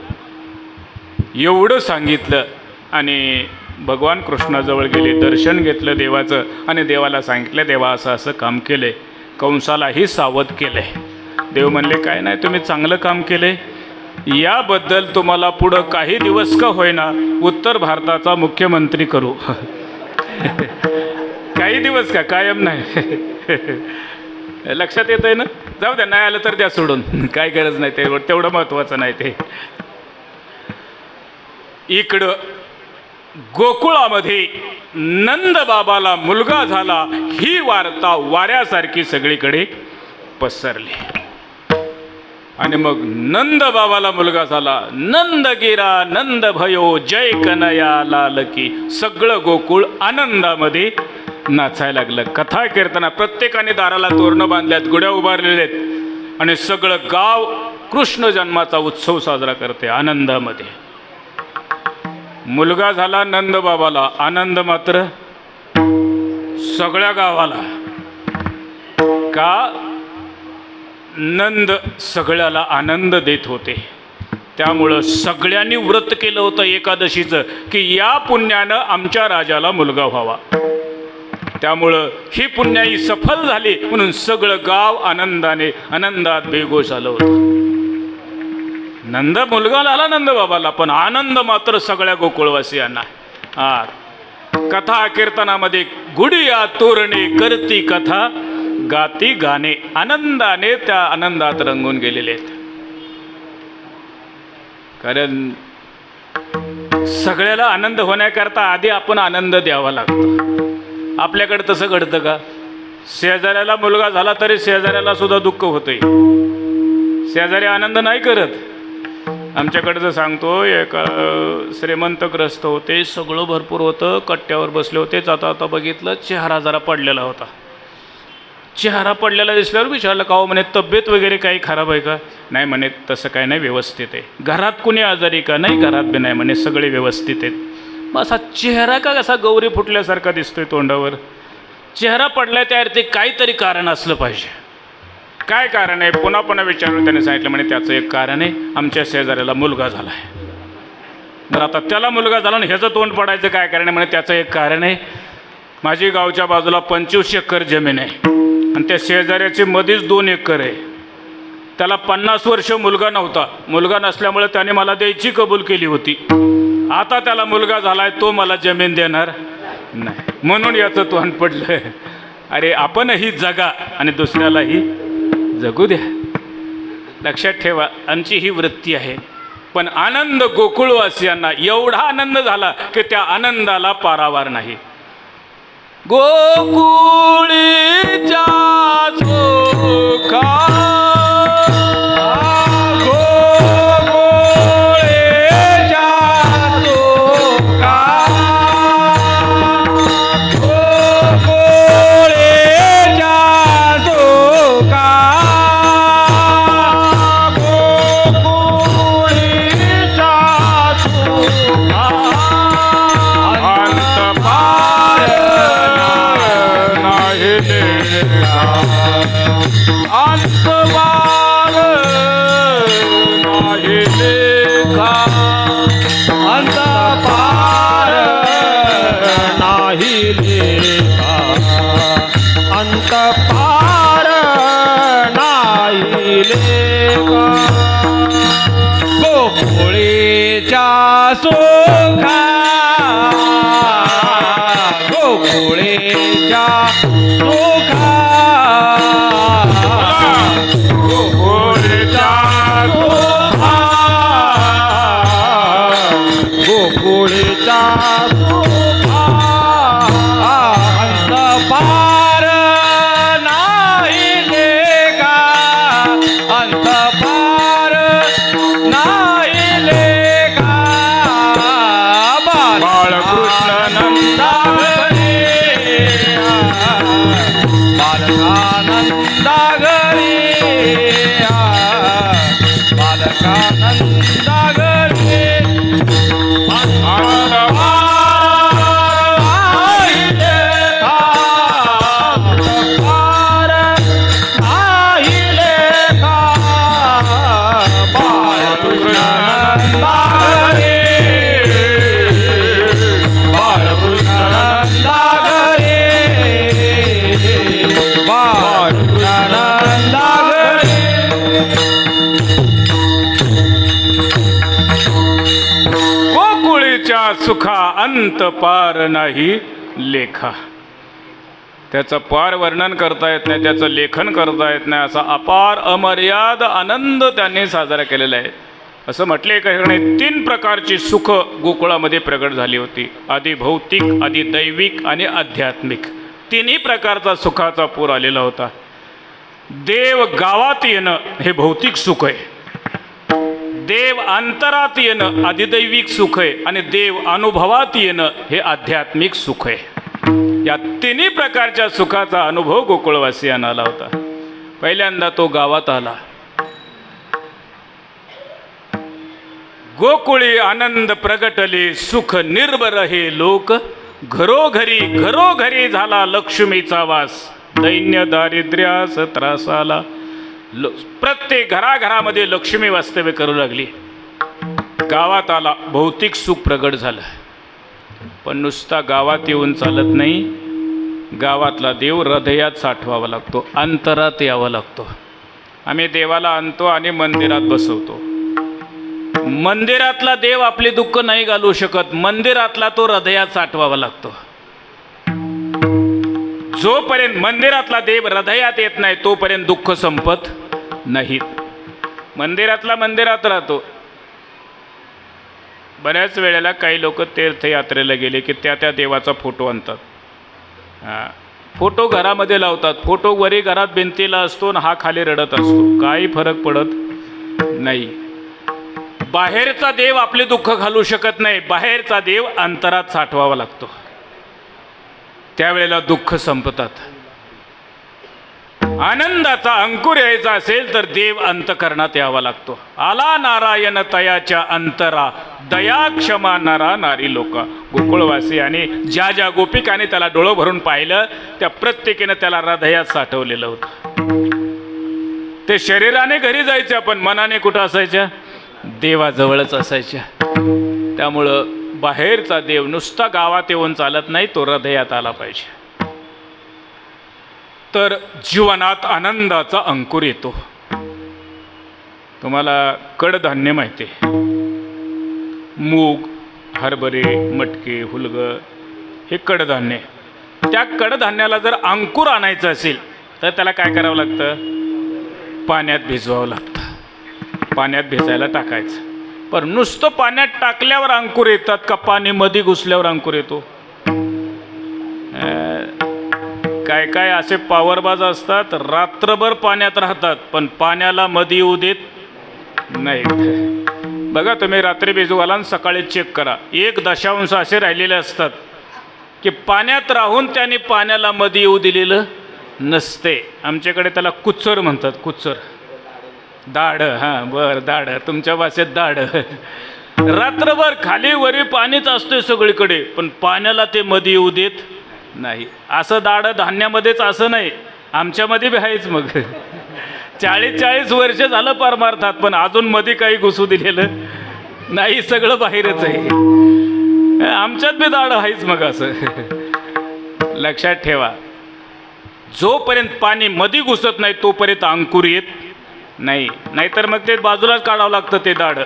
एवढं सांगितलं आणि भगवान कृष्णाजवळ गेले. दर्शन घेतलं देवाचं आणि देवाला सांगितलं, देवा असं असं काम केलंय. कंसालाही सावध केलंय. देव म्हणले, काय नाही, तुम्ही चांगलं काम केलंय. याबद्दल तुम्हाला पुढं काही दिवस का होईना उत्तर भारताचा मुख्यमंत्री करू. काही दिवस का, कायम नाही. लक्षात येत आहे ना? जाऊ द्या, नाही आलं तर द्या सोडून, काय गरज नाही. तेवढं महत्त्वाचं नाही ते. इकडं गोकुळामध्ये नंदबाबाला मुलगा झाला ही वार्ता वाऱ्यासारखी सगळीकडे पसरली. आणि मग नंदबाबाला मुलगा झाला. नंदगिरा नंद भयो जय कनया लाल की. सगळं गोकुळ आनंदामध्ये नाचायला लागलं. कथा कीर्तना, प्रत्येकाने दाराला तोरणं बांधल्यात, गुड्या उभारलेल्या आहेत आणि सगळं गाव कृष्ण जन्माचा उत्सव साजरा करते आनंदामध्ये. मुलगा झाला नंदबाबाला, आनंद मात्र सगळ्या गावाला. का? नंद सगळ्याला आनंद देत होते. त्यामुळं सगळ्यांनी व्रत केलं होतं एकादशीचं की या पुण्यानं आमच्या राजाला मुलगा व्हावा. त्यामुळं ही पुण्याई सफल झाली म्हणून सगळं गाव आनंदात बेघोष आलं होतं. नंद मुलगा आला नंदबाबाला, पण आनंद मात्र सगळ्या गोकुळवासियांना. कथा कीर्तनामध्ये गुडिया तोरणे करती कथा गाती गाणे. आनंदाने त्या आनंदात रंगून गेलेले आहेत. कारण सगळ्याला आनंद होण्याकरता आधी आपण आनंद द्यावा लागतो. आपल्याकडे तसं घडतं का? शेजाऱ्याला मुलगा झाला तरी शेजाऱ्याला सुद्धा दुःख होतंय. शेजारी आनंद नाही करत. आमच्याकडचं सांगतो, एक श्रीमंत ग्रस्त होते, सगळं भरपूर होतं, कट्ट्यावर बसले होते. जाता आता बघितलं चेहरा जरा पडलेला होता. चेहरा पडलेला दिसल्यावर विचारलं, का हो म्हणे तब्येत वगैरे काही खराब आहे का? नाही म्हणे, तसं काय नाही, व्यवस्थित आहे. घरात कुणी आजारी का? नाही, घरात बी नाही म्हणे, सगळे व्यवस्थित आहेत. मग असा चेहरा का कसा गौरी फुटल्यासारखा दिसतोय तोंडावर? चेहरा पडलाय त्यावरती काहीतरी कारण असलं पाहिजे. काय कारण आहे? पुन्हा पुन्हा विचारून त्याने सांगितलं म्हणे, त्याचं एक कारण आहे, आमच्या शेजाऱ्याला मुलगा झाला आहे. तर आता त्याला मुलगा झाला आणि ह्याचं तोंड पडायचं काय कारण आहे? म्हणे, त्याचं एक कारण आहे, माझी गावच्या बाजूला 25 एकर जमीन आहे आणि त्या शेजाऱ्याची मध्येच 2 एकर आहे. त्याला 50 वर्ष मुलगा नव्हता. मुलगा नसल्यामुळे त्याने मला द्यायची कबूल केली होती. आता त्याला मुलगा झालाय, तो मला जमीन देणार नाही, म्हणून याचं तोंड पडलं. अरे आपणही जगा आणि दुसऱ्यालाही जगू द्या. लक्षात ठेवा, आमची ही वृत्ती आहे. पण आनंद गोकुळवासियांना एवढा आनंद झाला की त्या आनंदाला पारावार नाही. गोकुळीच्या सुखा गोकुळीच्या सुखा गोकुळीच्या सुखा गोकुळीच्या सुखा अंत पार नाही लेखा, अंत पार नाही लेखा, अंत पार नाही लेखा, अंत पार नाही लेखा. गोकुळीच्या सुखा गोकुळीच्या सुखा गोकुळीच्या सुखा गोकुळीच्या सुखा अंत पार नाही लेखा, अंत पार नाही लेखा. बाळकृष्ण नंदा बालकानंदा घरी, बालकानंदा घरी अंत पार नाही लेखा, अंत पार नाही लेखा. बालकृष्णानंदा घरी, बालकृष्णानंदा घरी, बालकृष्णानंदा घरी. गोकुळीच्या सुखा अंत पार नाही लेखा. त्याचं पार वर्णन करता येत नाही, त्याचं लेखन करता येत नाही, असा अपार अमर्याद आनंद त्यांनी साजरा केलेला आहे. असं म्हटले का 3 प्रकारची सुख गोकुळामध्ये प्रगट झाली होती. आधी भौतिक, आधी दैविक आणि आध्यात्मिक. 3ही प्रकारचा सुखाचा पूर आलेला होता. देव गावात येणं हे भौतिक सुख आहे, देव अंतरात येणं अधिदैविक सुख आहे आणि देव अनुभवात येणं हे आध्यात्मिक सुख आहे. या 3ही प्रकारच्या सुखाचा अनुभव गोकुळवासियांना आला होता. पहिल्यांदा तो गावात आला. गोकुळी आनंद प्रगटले, सुख निर्भर हे लोक, घरोघरी घरोघरी झाला लक्ष्मीचा वास, दैन्य दारिद्र्यास त्रास आला. प्रत्येक घराघरामध्ये लक्ष्मी वास्तव्य करू लागली. गावात आला, भौतिक सुख प्रगट झालं. पण नुसता गावात येऊन चालत नाही, गावातला देव हृदयात साठवावा लागतो, अंतरात यावा लागतो. आम्ही देवाला आणतो आणि मंदिरात बसवतो. मंदिरातला देव आपले दुःख नाही घालवू शकत, मंदिरातला तो हृदयात साठवावा लागतो. जोपर्यंत मंदिरातला देव हृदयात येत नाही तोपर्यंत दुःख संपत नाहीत. मंदिरातला मंदिरात राहतो. बऱ्याच वेळेला काही लोक तीर्थयात्रेला गेले की त्या देवाचा फोटो आणतात. फोटो घरामध्ये लावतात. फोटो वरी घरात भिंतीला असतो आणि हा खाली रडत असतो. काही फरक पडत नाही. बाहेरचा देव आपले दुःख घालू शकत नाही. बाहेरचा देव अंतरात साठवावा लागतो, त्यावेळेला दुःख संपतात. आनंदाचा अंकुर यायचा असेल तर देव अंतकरणात यावा लागतो. आला नारायण तयाच्या अंतरा, दया क्षमा नरा नारी लोका. गोकुळवासी आणि ज्या ज्या गोपिकाने त्याला डोळं भरून पाहिलं त्या प्रत्येकीनं त्याला हृदयात साठवलेलं होतं. ते शरीराने घरी जायच्या पण मनाने कुठं असायच्या? देवाजवळच असायच्या. त्यामुळं बाहेरचा देव नुसता गावात येऊन चालत नाही, तो हृदयात आला पाहिजे. तर जीवनात आनंदाचा अंकुर येतो. तुम्हाला कडधान्य माहिती आहे, मूग, हरभरे, मटके, हुलग हे कडधान्य. त्या कडधान्याला जर अंकुर आणायचं असेल तर त्याला काय करावं लागतं? पाण्यात भिजवावं लागतं. पाण्यात भिजायला टाकायचं. पण नुसतं पाण्यात टाकल्यावर अंकुर येतात का पाणी मध्ये घुसल्यावर अंकुर येतो? काय काय असे पावरबाज असतात, रात्रभर पाण्यात राहतात पण पाण्याला मध्ये येऊ देत नाहीत. बघा तुम्ही रात्री भिजू घाला आणि सकाळी चेक करा, 1 असे राहिलेले असतात की पाण्यात राहून त्याने पाण्याला मध्ये येऊ दिलेलं नसते. आमच्याकडे त्याला कुचर म्हणतात. कुचर, दाढ. हां बरं, दाढ. तुमच्या भाषेत दाढ. रात्रभर खाली वरी पाणीच असते सगळीकडे पण पाण्याला ते मध्ये येऊ देत नाही. असं दाढ धान्यामध्येच असं नाही, आमच्यामध्ये बी आहेच. मग 40 वर्ष झालं परमार्थात पण अजून मध्ये काही घुसू दिलेलं नाही, सगळं बाहेरच आहे. आमच्यात बी दाढ आहेच. मग असं लक्षात ठेवा, जोपर्यंत पाणी मध्ये घुसत नाही तोपर्यंत अंकुर येत नाही. नाहीतर मग ते बाजूलाच काढावं लागतं ते दाढ.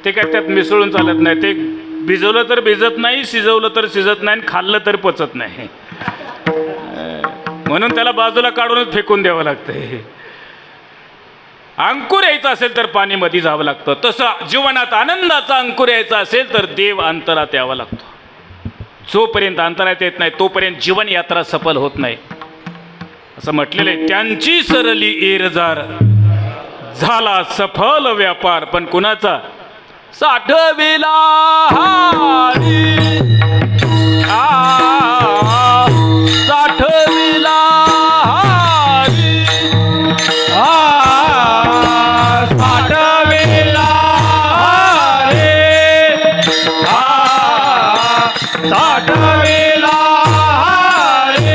ते काय त्यात मिसळून चालत नाही. ते भिजवलं तर भिजत नाही, शिजवलं तर शिजत नाही, खाल्लं तर पचत नाही. म्हणून त्याला बाजूला काढूनच फेकून द्यावं लागतं. अंकुर यायचं असेल तर पाणी मध्ये जावं लागतं. तसं जीवनात आनंदाचा अंकुर यायचा असेल तर देव अंतरात यावा लागतो. जोपर्यंत अंतरात येत नाही तोपर्यंत जीवन यात्रा सफल होत नाही. असं म्हटलेलं आहे, त्यांची सरली एरजार झाला सफल व्यापार. पण कुणाचा? साठविला हारी, साठविला हारी, साठविला हारी, साठविला हारी.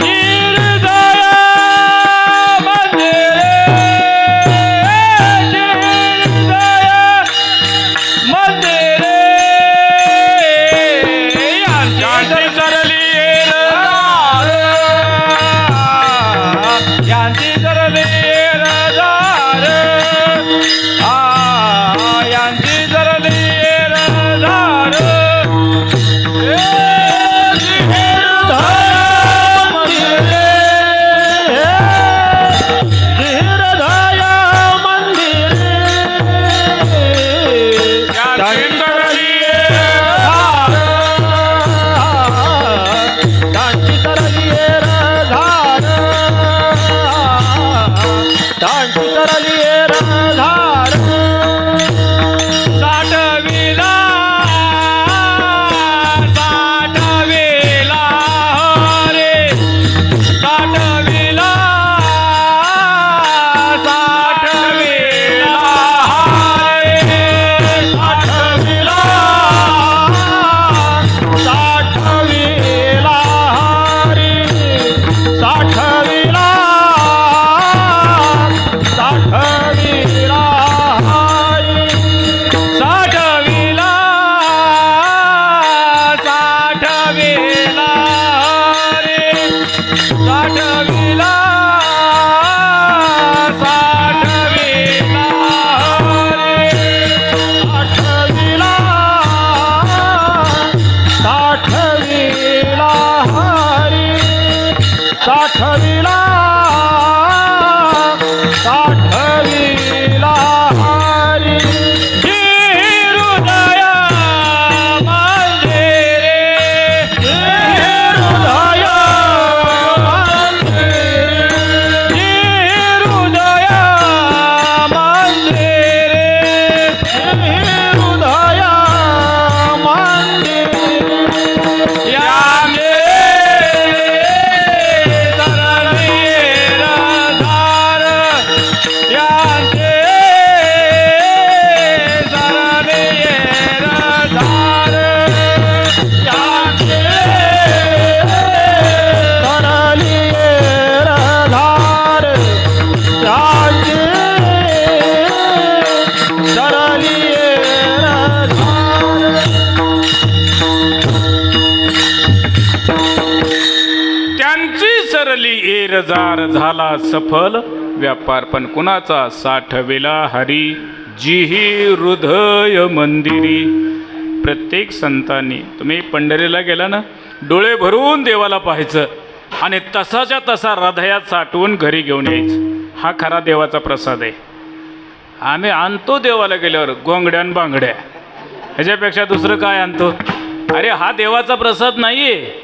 निर्दय मंदिरे, मंदिरे यांची सरली एरजार, यांची सरली एरजार, यांची सरली एरजार. साठविला जार झाला सफल व्यापार, पण कुणाचा साठविला हरी जिही हृदय मंदिरी. प्रत्येक संतांनी, तुम्ही पंढरीला गेला ना, डोळे भरून देवाला पाहायचं आणि तसाच्या तसा हृदयात साठवून घरी घेऊन यायचं. हा खरा देवाचा प्रसाद आहे. आम्ही आणतो देवाला गेल्यावर गोंगड्या आणि बांगड्या, ह्याच्यापेक्षा दुसरं काय आणतो? अरे हा देवाचा प्रसाद नाहीये.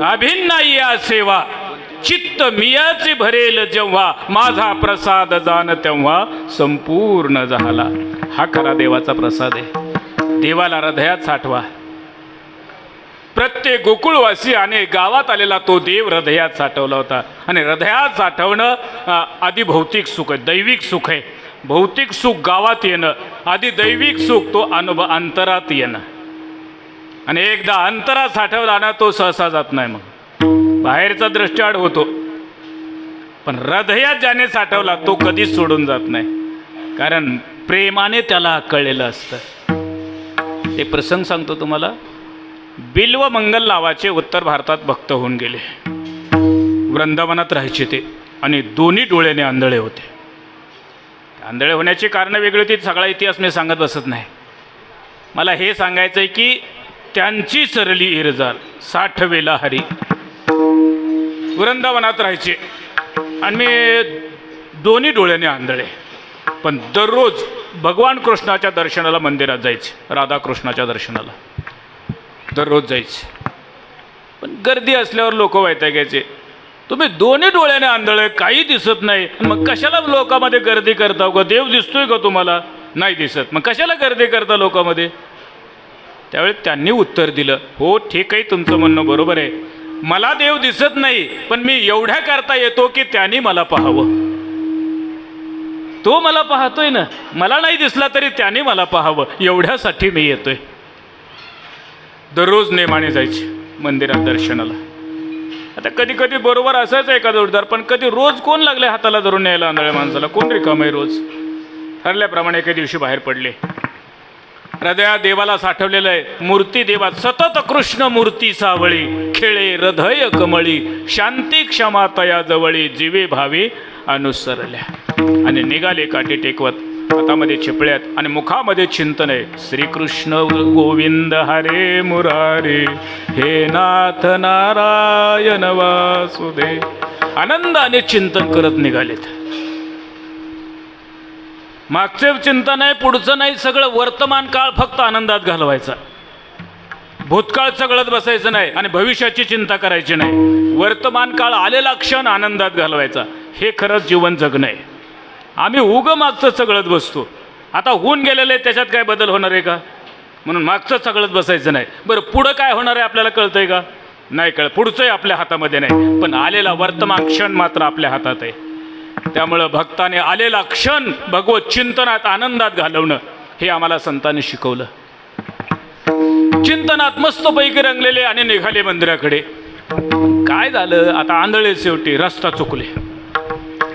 अभिन्न या सेवा चित्त मियाची भरेल जेव्हा, माझा प्रसाद जाण तेव्हा संपूर्ण झाला. हा खरा देवाचा प्रसाद आहे. देवाला हृदयात साठवा. प्रत्येक गोकुळवासी आणि गावात आलेला तो देव हृदयात साठवला होता. आणि हृदयात साठवणं आधी भौतिक सुख आहे, दैविक सुख आहे. भौतिक सुख गावात येणं, आधी दैविक सुख तो अंतरात येणं. आणि एकदा अंतरात साठवला ना तो सहसा जात नाही. मग बाहेरचा दृष्टीआड होतो, पण हृदयात ज्याने साठवला तो कधीच सोडून जात नाही, कारण प्रेमाने त्याला कळलेलं असतं. ते प्रसंग सांगतो तुम्हाला. बिल्व मंगल नावाचे उत्तर भारतात भक्त होऊन गेले. वृंदावनात राहायचे ते आणि दोन्ही डोळ्याने आंधळे होते. आंधळे होण्याची कारणं वेगळी होती, सगळा इतिहास मी सांगत बसत नाही. मला हे सांगायचं आहे की त्यांची सरली इरजार साठवेला हरी. वृंदावनात राहायचे आणि मी दोन्ही डोळ्याने आंधळे, पण दररोज भगवान कृष्णाच्या दर्शनाला मंदिरात जायचे, राधाकृष्णाच्या दर्शनाला दररोज जायचे. पण गर्दी असल्यावर लोक वैतागायचे, तुम्ही दोन्ही डोळ्याने आंधळे, काही दिसत नाही, मग कशाला लोकांमध्ये गर्दी करता का? देव दिसतोय का तुम्हाला? नाही दिसत, मग कशाला गर्दी करता लोकांमध्ये? त्यावेळी त्यांनी उत्तर दिलं, हो ठीक आहे, तुमचं म्हणणं बरोबर आहे, मला देव दिसत नाही, पण मी एवढ्या करता येतो की त्यांनी मला पाहावं. तो मला पाहतोय ना, मला नाही दिसला तरी त्याने मला पाहावं, एवढ्यासाठी मी येतोय. दररोज नेमाने जायचे मंदिरात दर्शनाला. आता कधी कधी बरोबर असायचं एका जोडदार, पण कधी रोज कोण लागले हाताला धरून न्यायला आंधळ्या माणसाला? कोण रिकाम आहे रोज? ठरल्याप्रमाणे एके दिवशी बाहेर पडले. हृदयात देवाला साठवलेलं आहे. मूर्ती देवात सतत कृष्ण मूर्ती सावळी, खेळे हृदय कमळी, शांती क्षमा तया जवळी, जीवे भावे अनुसरल्या. आणि निघाले काठी टेकवत, हातामध्ये चिपळ्यात आणि मुखामध्ये चिंतन आहे, श्रीकृष्ण गोविंद हरे मुरारे, हे नाथ नारायण वासुदेव. आनंदाने चिंतन करत निघालेत. मागचे चिंतन आहे, पुढचं नाही, सगळं वर्तमान काळ फक्त आनंदात घालवायचा. भूतकाळ सगळत बसायचं नाही आणि भविष्याची चिंता करायची नाही. वर्तमान काळ आलेला क्षण आनंदात घालवायचा. हे खरंच जीवन जगणं आहे. आम्ही मागचं सगळत बसतो. आता होऊन गेलेलं आहे, त्याच्यात काय बदल होणार आहे का? म्हणून मागचं सगळत बसायचं नाही. बरं, पुढं काय होणार आहे आपल्याला कळतंय का? नाही कळत. पुढचंही आपल्या हातामध्ये नाही, पण आलेला वर्तमान क्षण मात्र आपल्या हातात आहे. त्यामुळं भक्ताने आलेला क्षण भगवत चिंतनात आनंदात घालवणं हे आम्हाला संतांनी शिकवलं. चिंतनात मस्तपैकी रंगलेले आणि निघाले मंदिराकडे. काय झालं, आता आंधळे शेवटी रस्ता चुकले.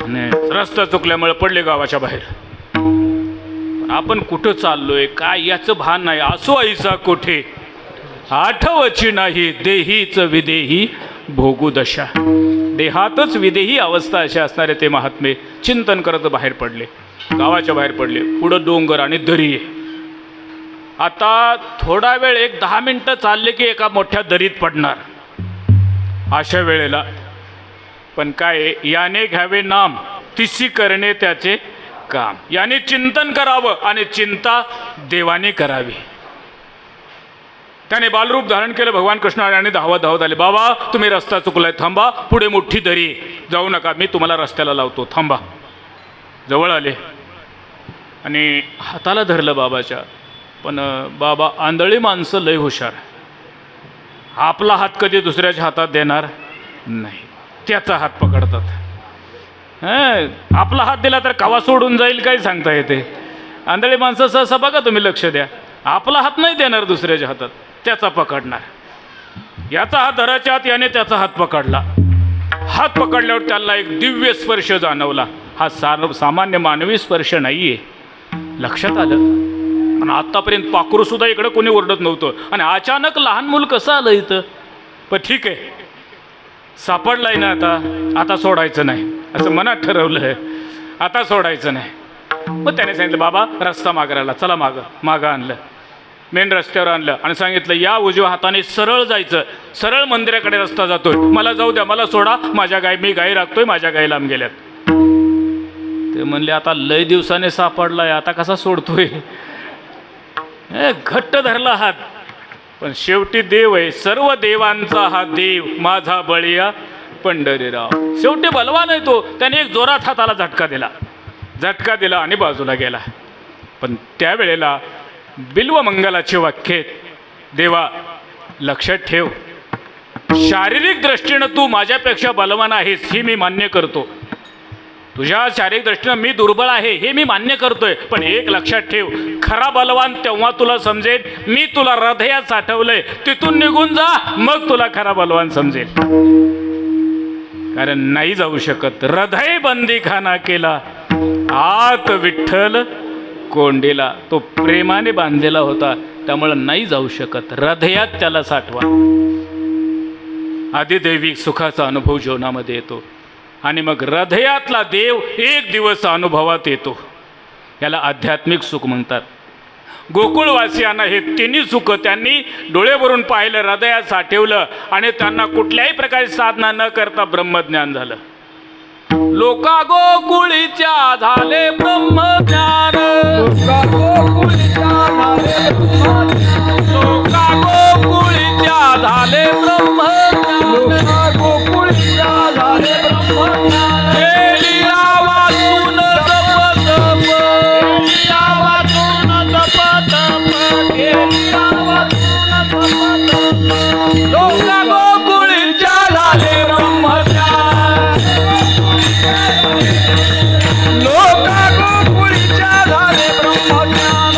आणि रस्ता चुकल्यामुळे पडले गावाच्या बाहेर. आपण कुठं चाललोय काय याचं भान नाही. असो ऐसा कोठे आठवची नाही, देहीच विदेही भोगू दशा. देहातच विदेही अवस्था अशा असणारे ते महात्मे चिंतन करत बाहेर पडले. गावाच्या बाहेर पडले. पुढं डोंगर आणि दरी आहे. आता थोडा वेळ 1-10 मिनटं चालले की एका मोठ्या दरीत पडणार. अशा वेळेला पण काय, याने घ्यावे नाम तिसी करणे त्याचे काम. याने चिंतन करावं आणि चिंता देवाने करावी. त्याने बालरूप धारण केलं. भगवान कृष्ण आणि धावत आले. बाबा तुम्ही रस्ता चुकलाय, थांबा, पुढे मोठी दरी, जाऊ नका, मी तुम्हाला रस्त्याला लावतो, थांबा. जवळ आले आणि हाताला धरलं बाबाच्या. पण बाबा आंधळी माणसं लय हुशार. आपला हात कधी दुसऱ्याच्या हातात देणार नाही, त्याचा हात पकडतात. आपला हात दिला तर कवा सोडून जाईल काय सांगता येते. आंधळी माणसं सहसा बघा तुम्ही, लक्ष द्या, आपला हात नाही देणार दुसऱ्याच्या हातात, त्याचा पकडणार. याचा हात धराच्या हात, याने त्याचा हात पकडला. हात पकडल्यावर त्याला एक दिव्य स्पर्श जाणवला. हा सामान्य मानवी स्पर्श नाहीये. लक्षात आलं. पण आतापर्यंत पाखरू सुद्धा इकडं कोणी ओरडत नव्हतं आणि अचानक लहान मूल कसं आलं इथं. पण ठीक आहे, सापडलाय ना आता सोडायचं नाही असं मनात ठरवलं. आता सोडायचं नाही. मग त्याने सांगितलं बाबा रस्ता मागायला चला मागं आणलं. मेन रस्त्यावर आणलं आणि सांगितलं या उजव्या हाताने सरळ जायचं. सरळ मंदिराकडे रस्ता जातोय. मला जाऊ द्या, मला सोडा, मी गाई राखतोय, माझ्या गाई लांब गेल्यात. ते म्हणले आता लय दिवसाने सापडलाय, आता कसा सोडतोय. घट्ट धरला हात. पण शेवटी देव आहे, सर्व देवांचा हा देव माझा बळीया पंढरीराव. शेवटी बलवान आहे तो. त्याने एक जोरात हाताला झटका दिला आणि बाजूला गेला. पण त्यावेळेला बिल्वमंगलाचे वाक्य आहेत, देवा लक्षात ठेव, शारीरिक दृष्टीनं तू माझ्यापेक्षा बलवान आहेस हे मी मान्य करतो. तुझ्या शारीरिक दृष्टीनं मी दुर्बळ आहे हे मी मान्य करतोय. पण एक लक्षात ठेव, खरा बलवान तेव्हा तुला समजेल मी तुला हृदयात साठवलंय. तिथून निघून जा, मग तुला खरा बलवान समजेल. कारण नाही जाऊ शकत. हृदय बंदीखाना केला, आत विठ्ठल कोंडीला. तो प्रेमाने बांधलेला होता, त्यामुळं नाही जाऊ शकत. हृदयात त्याला साठवा. आदिदैविक सुखाचा अनुभव जीवनामध्ये येतो आणि मग हृदयातला देव एक दिवस अनुभवात येतो. याला आध्यात्मिक सुख म्हणतात. गोकुळवासियांना हे तिन्ही सुख त्यांनी डोळे भरून पाहिलं, हृदयात साठवलं आणि त्यांना कुठल्याही प्रकारची साधना न करता ब्रह्मज्ञान झालं. लोका गोकुळीच्या झाले ब्रह्मज्ञान. लोका गोकुळीच्या झाले ब्रह्मज्ञान. केलिया वाचून लोका गोकुळीच्या झाले ब्रह्मज्ञान. लोका गोकुळीच्या झाले ब्रह्मज्ञान.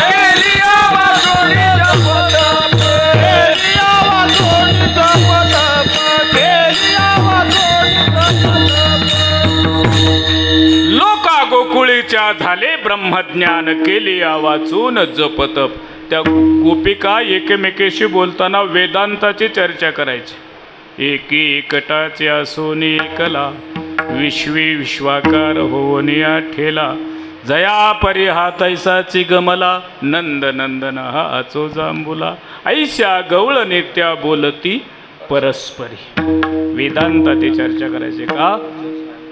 केलिया वाचून जपतप. केलिया वाचून जपतप. केलिया वाचून जपतप. लोका गोकुळीच्या झाले ब्रह्मज्ञान. केलिया वाचून जपतप. त्या गोपिका एकमेकीशी बोलताना वेदांताची चर्चा करायची. एकी एकटाचे असून एकला, विश्वी विश्वाकार होऊन या ठेला. जया परी हा तैसाची गमला, नंद नंदन हा आचो जांबुला. ऐशा गवळ नित्या बोलती परस्परी. वेदांताची चर्चा करायची का?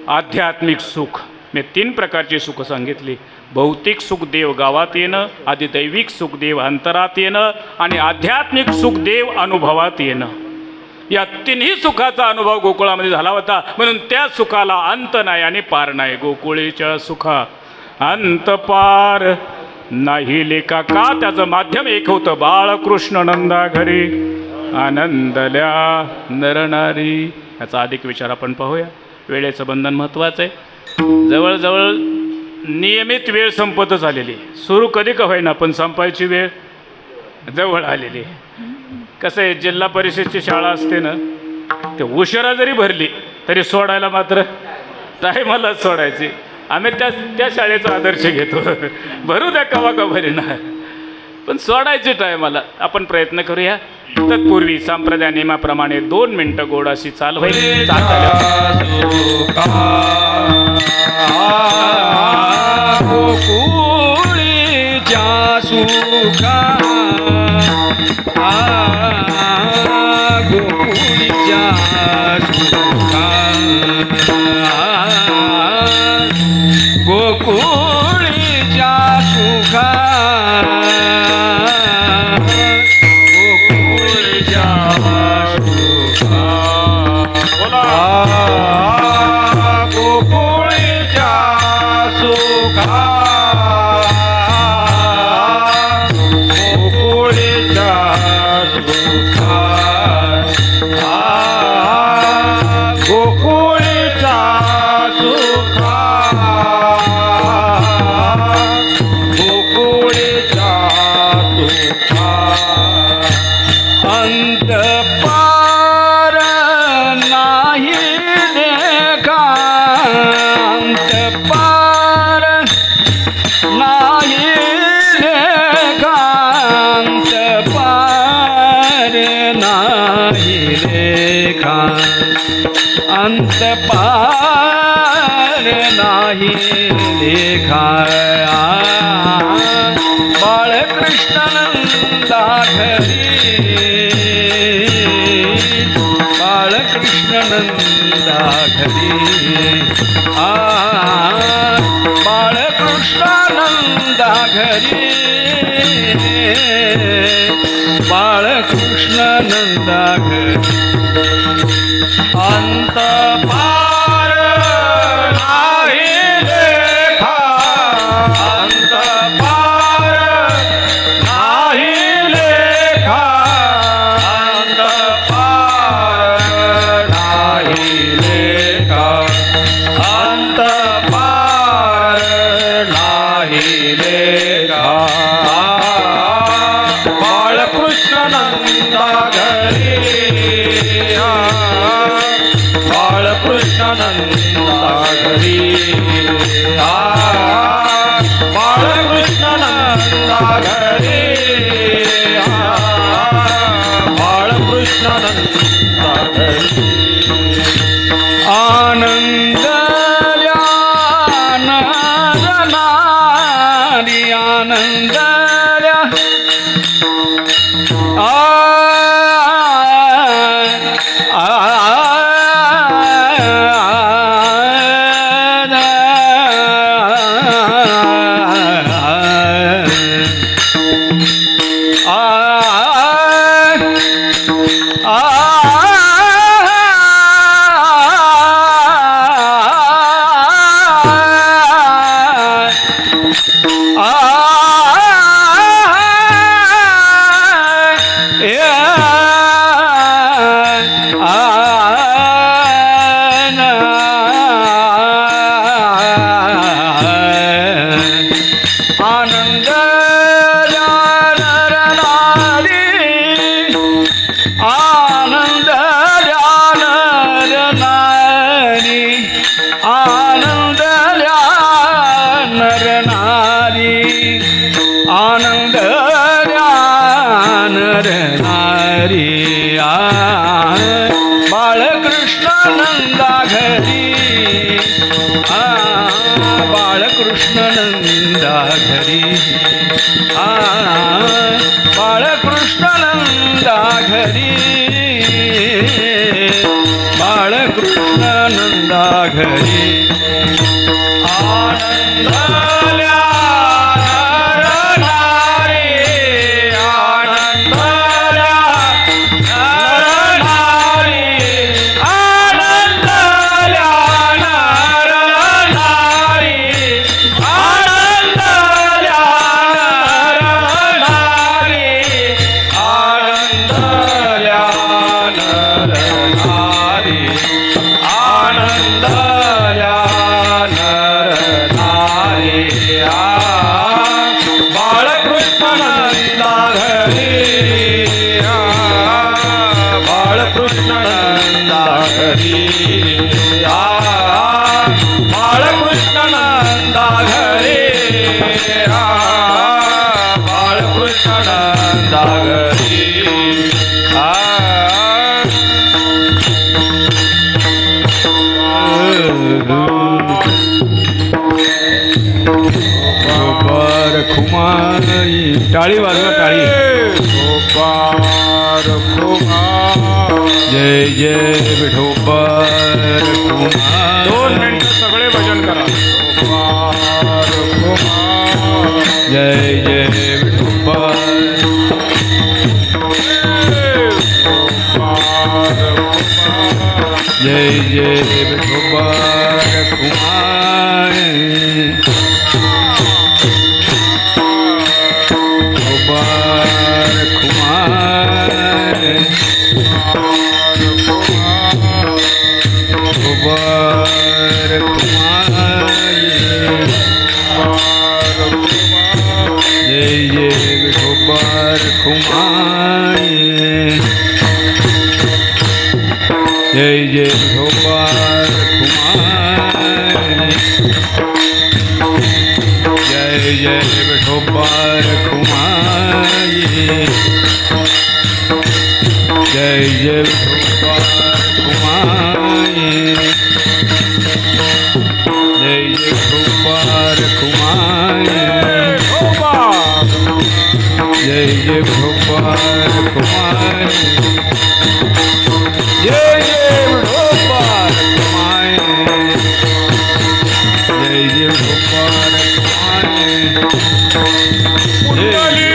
आध्यात्मिक सुख. मी 3 प्रकारची सुख सांगितली. भौतिक सुख देव गावात येणं, आदिदैविक सुख देव अंतरात येणं आणि आध्यात्मिक सुख देव अनुभवात येणं. या तिन्ही सुखाचा अनुभव गोकुळामध्ये झाला होता. म्हणून त्या सुखाला अंत नाही आणि पार नाही. गोकुळीच्या सुखा अंत पार नाही लेखा. का? त्याचं माध्यम एक होतं. बाळकृष्ण नंदा घरी आनंदल्या नरनारी. याचा अधिक विचार आपण पाहूया. वेळेचं बंधन महत्त्वाचं आहे. जवळजवळ नियमित वेळ संपतच आलेली. सुरू कधी का होईना पण संपायची वेळ जवळ आलेली. कसं आहे, जिल्हा परिषदची शाळा असते ना, ते उशिरा जरी भरली तरी सोडायला मात्र टायमाला सोडायची. आम्ही त्या शाळेचा आदर्श घेतो. भरू द्या कवा का भरीना, पण सोडायची टायमाला. आपण प्रयत्न करूया. तत्पूर्वी संप्रदाय नियमाप्रमाणे 2 मिनिटं गोडाशी चाल होईल. गोकुळीच्या सुखा, गोकुळीच्या सुखा, गोकुळीच्या सुखा, गोकुळीच्या सुखा. बोला गोकुळीच्या सुखा, गोकुळीच्या सुखा, गोकुळीच्या सुखा, गोकुळीच्या अंत पार नाही लेखा बाळकृष्ण नंदा घरी बाळकृष्ण नंदा घरी बाळकृष्ण नंदा घरी बाळकृष्ण नंदा घरी अंत पार नाही लेखा अंत पार नाही लेखा अंत पार नाही लेखा अंत पार नाही लेखा बाळकृष्ण नंदा घरी बाळकृष्ण नंदा घरी बाळकृष्ण नंदा घरी बाळकृष्ण नंदा घरी आनंदल्या नारी आनंदल्या बाळकृष्ण नंदा घरी बाळकृष्ण नंदा घरी बाळकृष्ण नंदा घरी बाळकृष्ण नंदा घरी आनंदल्या टाळी वाजवा टाळी जय जय विठोबर 2 मिनिटं सगळे भजन करा जय जय विठोबर जय जय विठोबर कुमार जय जय विठोबार कुमार जय जय विठोबार कुमार जय जय विठोबार कुमार जय जय विठोबा रखुमाई जय जय विठोबा रखुमाई जय जय विठोबा रखुमाई कुंडली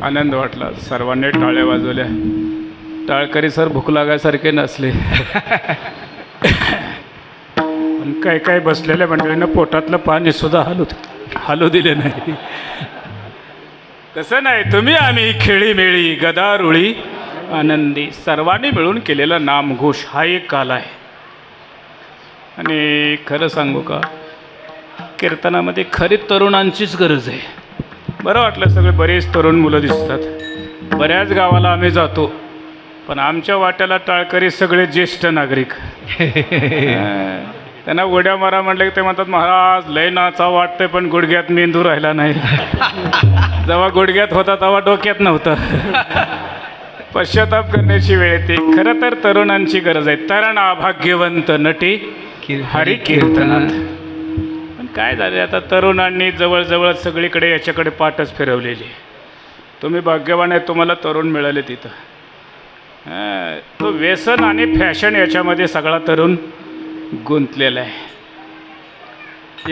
आनंद वाटला. सर्वांनी टाळ्या वाजवल्या. टाळकरी सर भूक लागायसारखे नसले. पण काही काही बसलेल्या मंडळीनं पोटातलं पाणी सुद्धा हलू दिले नाही. तसं नाही, तुम्ही आम्ही खेळीमेळी गदारुळी आनंदी सर्वांनी मिळून केलेला नामघोष हा एक काल आहे. आणि खरं सांगू का, कीर्तनामध्ये खरी तरुणांचीच गरज आहे. बरं वाटलं, सगळे बरेच तरुण मुलं दिसतात. बऱ्याच गावाला आम्ही जातो, पण आमच्या वाट्याला टाळकरी सगळे ज्येष्ठ नागरिक. त्यांना उड्या मारा म्हटलं की ते म्हणतात, महाराज लय नाचा वाटतंय पण गुडघ्यात मेंदू राहिला नाही. जेव्हा गुडघ्यात होता तेव्हा डोक्यात नव्हता. पश्चाताप करण्याची वेळ येते. खरं तर तरुणांची गरज आहे. तरणा भाग्यवंत नटी हरी कीर्तनात. पण काय झाले, आता तरुणांनी जवळजवळ सगळीकडे याच्याकडे पाठच फिरवलेली. तुम्ही भाग्यवान आहे, तुम्हाला तरुण मिळाले तिथं. तो व्यसन आणि फॅशन याच्यामध्ये सगळा तरुण गुंतलेला आहे.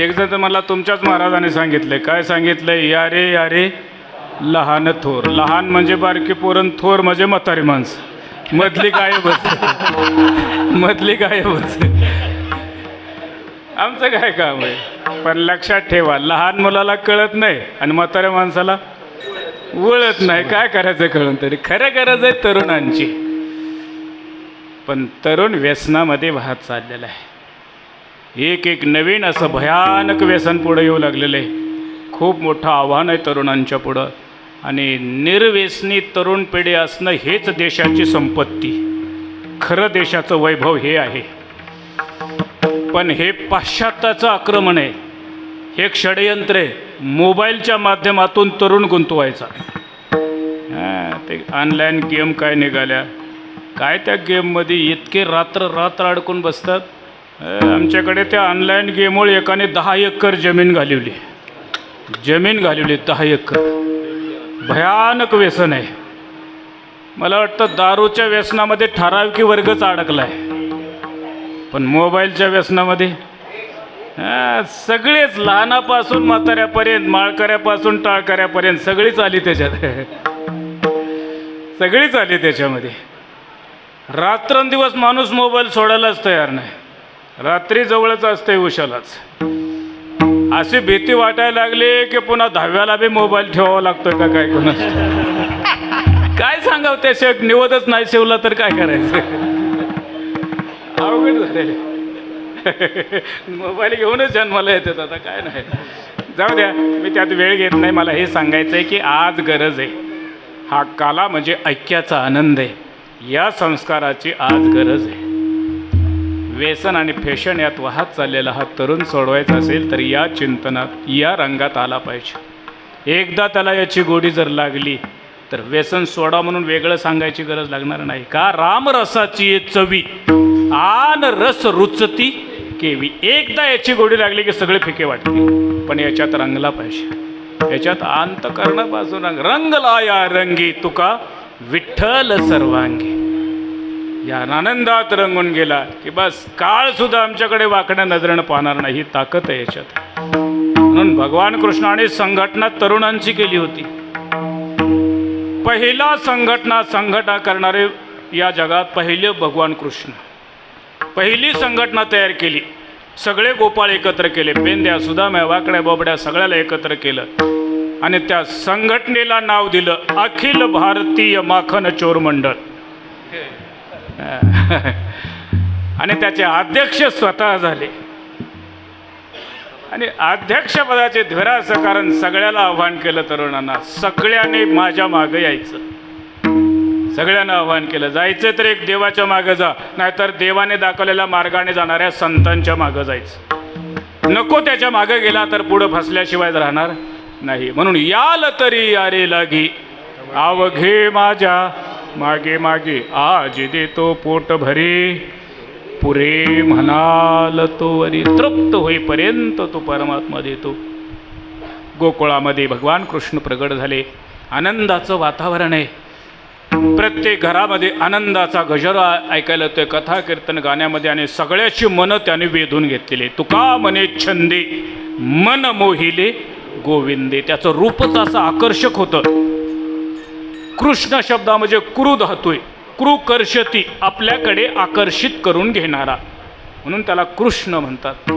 एक जण तर मला तुमच्याच महाराजांनी सांगितलं. काय सांगितलं? या रे या रे लहान थोर. लहान म्हणजे बारकी पोरण, थोर म्हणजे म्हातारी माणसं. मधली गायबच. मधली गायबच. आमचं काय काम आहे? पण लक्षात ठेवा, लहान मुलाला कळत नाही आणि म्हाताऱ्या माणसाला वळत नाही. काय करायचं कळून तरी. खरं गरज आहे तरुणांची. पण तरुण व्यसनामध्ये वाहत चाललेला आहे. एक नवीन असं भयानक व्यसन पुढं येऊ लागलेलं आहे. खूप मोठं आव्हान आहे तरुणांच्या पुढं. आणि निर्व्यसनी तरुण पिढी असणं हेच देशाची संपत्ती. खरं देशाचं वैभव हे आहे. पण हे पाश्चात्याचं आक्रमण आहे. हे एक षडयंत्र आहे. मोबाईलच्या माध्यमातून तरुण गुंतवायचा. ते ऑनलाईन गेम काय निघाल्या, काय त्या गेममध्ये इतके रात्र अडकून बसतात. आमच्याकडे त्या ऑनलाईन गेममुळे एकाने 10 एकर जमीन घालवली. 10 एकर. भयानक व्यसन आहे. मला वाटतं दारूच्या व्यसनामध्ये ठराविक वर्गच अडकला आहे. पण मोबाईलच्या व्यसनामध्ये सगळेच, लहानापासून म्हाताऱ्यापर्यंत, माळकऱ्यापासून टाळकऱ्यापर्यंत सगळीच आली त्याच्यात. सगळीच आली त्याच्यामध्ये. रात्रंदिवस माणूस मोबाईल सोडायलाच तयार नाही. रात्री जवळच असते उशालाच. अशी भीती वाटायला लागली की पुन्हा 10व्याला बी मोबाईल ठेवावा लागतोय का काय कोणाला. काय सांगावं, त्या निवडच नाही शिवला तर काय करायचं. अवघड झाले. मोबाईल घेऊनच जन्माला येतात आता. काय नाही, जाऊ द्या, मी त्यात वेळ घेत नाही. मला हे सांगायचं आहे की आज गरज आहे. हा काला म्हणजे ऐक्याचा आनंद आहे. या संस्काराची आज गरज आहे. व्यसन आणि फॅशन यात वाहत चाललेला हा तरुण सोडवायचा असेल तर या चिंतनात, या रंगात आला पाहिजे. एकदा त्याला याची गोडी जर लागली तर व्यसन सोडा म्हणून वेगळं सांगायची गरज लागणार नाही. का? रामरसाची चवी आन रस रुचती केवी. एकदा याची गोडी लागली की सगळे फिके वाटते. पण याच्यात रंगला पाहिजे. याच्यात अंतकरणापासून रंगला या रंगी तुका विठ्ठल सर्वांगी. या आनंदात रंगून गेला की बस काळ सुद्धा आमच्याकडे वाकड्या नजरेनं पाहणार नाही. ही ताकद आहे याच्यात. म्हणून भगवान कृष्णाने संघटना तरुणांची केली होती. पहिला संघटना करणारे या जगात पहिले भगवान कृष्ण. पहिली संघटना तयार केली. सगळे गोपाळ एकत्र केले. पेंद्या सुदाम्या वाकड्या बोबड्या सगळ्याला एकत्र केलं आणि त्या संघटनेला नाव दिलं अखिल भारतीय माखन चोर मंडळ. आणि त्याचे अध्यक्ष स्वतः झाले. आणि अध्यक्षपदाचे ध्वराचं कारण सगळ्याला आव्हान केलं तरुणांना, सगळ्यांनी माझ्या मागं यायचं. सगळ्यांना आव्हान केलं, जायचं तर एक देवाच्या मागं जा, नाहीतर देवाने दाखवलेल्या मार्गाने जाणाऱ्या संतांच्या मागं जायचं. नको त्याच्या मागं गेला तर पुढं फसल्याशिवाय राहणार नाही. म्हणून याल तरी यारे लागी अवघे माझ्या मागे मागे आज देतो पोट भरी पुरे म्हणाल तो वरी. तृप्त होईपर्यंत तो परमात्मा देतो. गोकुळामध्ये भगवान कृष्ण प्रगट झाले. आनंदाचं वातावरण आहे. प्रत्येक घरामध्ये आनंदाचा गजर ऐकायला येतोय. कथा कीर्तन गाण्यामध्ये आणि सगळ्याची मनं त्याने वेधून घेतलेली. तुका मने छंदे मन मोहिले गोविंदे. त्याचं रूपच असं आकर्षक होतं. कृष्ण शब्दा म्हणजे क्रू धातूय. क्रू कर्षती, आपल्याकडे आकर्षित करून घेणारा, म्हणून त्याला कृष्ण म्हणतात.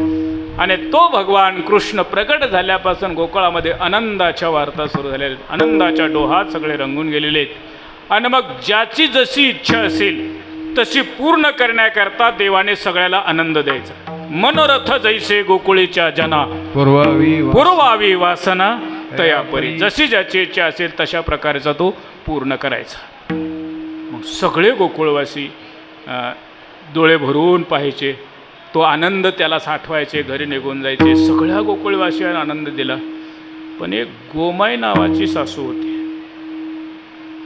आणि तो भगवान कृष्ण प्रकट झाल्यापासून गोकुळामध्ये आनंदाच्या वार्ता सुरू झालेल्या. आनंदाच्या डोहात सगळे रंगून गेलेले आहेत. आणि मग ज्याची जशी इच्छा असेल तशी पूर्ण करण्याकरता देवाने सगळ्याला आनंद द्यायचा. मनोरथ जैसे गोकुळीच्या जना पुरवावी वासना तयापरी. जशी ज्याची इच्छा असेल तशा प्रकारचा तो पूर्ण करायचा. मग सगळे गोकुळवासी डोळे भरून पाहायचे. तो आनंद त्याला साठवायचे, घरी निघून जायचे. सगळ्या गोकुळवासियांना आनंद दिला. पण एक गोमाई नावाची सासू होती.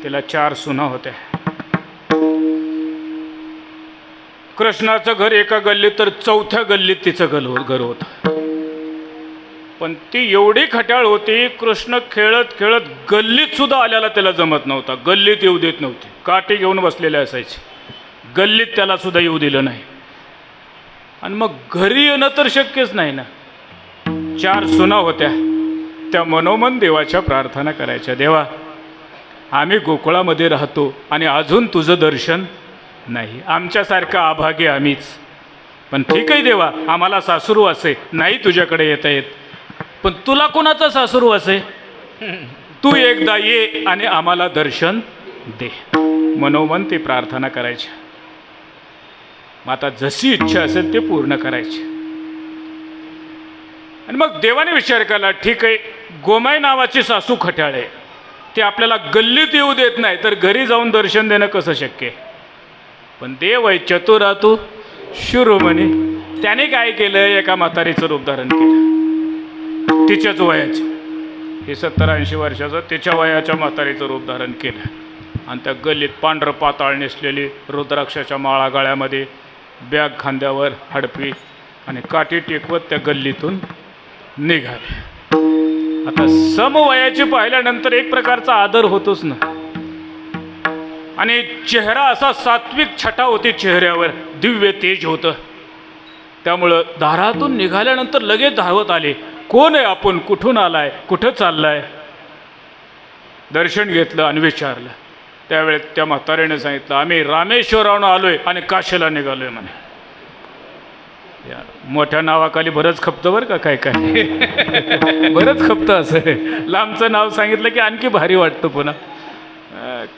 तिला 4 सुना होत्या. कृष्णाचं घर एका गल्लीत तर 4थ्या गल्लीत तिचं घर होतं. पण ती एवढी खट्याळ होती, कृष्ण खेळत खेळत गल्लीत सुद्धा आल्याला त्याला जमत नव्हता. गल्लीत येऊ देत नव्हती. काठी घेऊन बसलेले असायचे. गल्लीत त्याला सुद्धा येऊ दिलं नाही. आणि मग घरी येणं तर शक्यच नाही ना. 4 सुना होत्या. त्या मनोमन देवाच्या प्रार्थना करायच्या. देवा, आम्ही गोकुळामध्ये राहतो आणि अजून तुझं दर्शन नाही. आमच्यासारखं अभागी आम्हीच. पण ठीक आहे देवा, आम्हाला सासरू असे नाही तुझ्याकडे येता येत. पण तुला कोणाचा सासरू असे? तू एकदा ये आणि आम्हाला दर्शन दे. मनोमन ती प्रार्थना करायची. मग आता जशी इच्छा असेल ते पूर्ण करायची. आणि मग देवाने विचार केला, ठीक आहे, गोमाई नावाची सासू खट्याळ आहे. ते आपल्याला गल्लीत येऊ देत नाही, तर घरी जाऊन दर्शन देणं कसं शक्य आहे? पण देव आहे चतुरातू शिरोमणी. त्याने काय केलं, एका म्हातारीचं रूप धारण केलं. तिच्याच वयाचे, हे 70-80 वर्षाचं, तिच्या वयाच्या म्हातारीचं रूप धारण केलं. आणि त्या गल्लीत पांढरं पाताळ नेसलेली, रुद्राक्षाच्या माळा गळ्यामध्ये, बॅग खांद्यावर, हडपी आणि काठी टेकवत त्या गल्लीतून निघाले. आता समवयाची पाहिल्यानंतर एक प्रकारचा आदर होतोच ना. आणि चेहरा असा सात्विक छटा होती चेहऱ्यावर, दिव्य तेज होतं. त्यामुळं दारातून निघाल्यानंतर लगेच धावत आले. कोण आहे आपण, कुठून आलाय, कुठं चाललाय? दर्शन घेतलं आणि विचारलं. त्यावेळेस त्या म्हातारीने सांगितलं, आम्ही रामेश्वरावरून आलोय आणि काशीला निघालोय म्हणे. या मोठ्या नावाखाली बरंच खपतं बरं का, काय काय बरंच खपतं. असं लांबचं नाव सांगितलं की आणखी भारी वाटतं. पुन्हा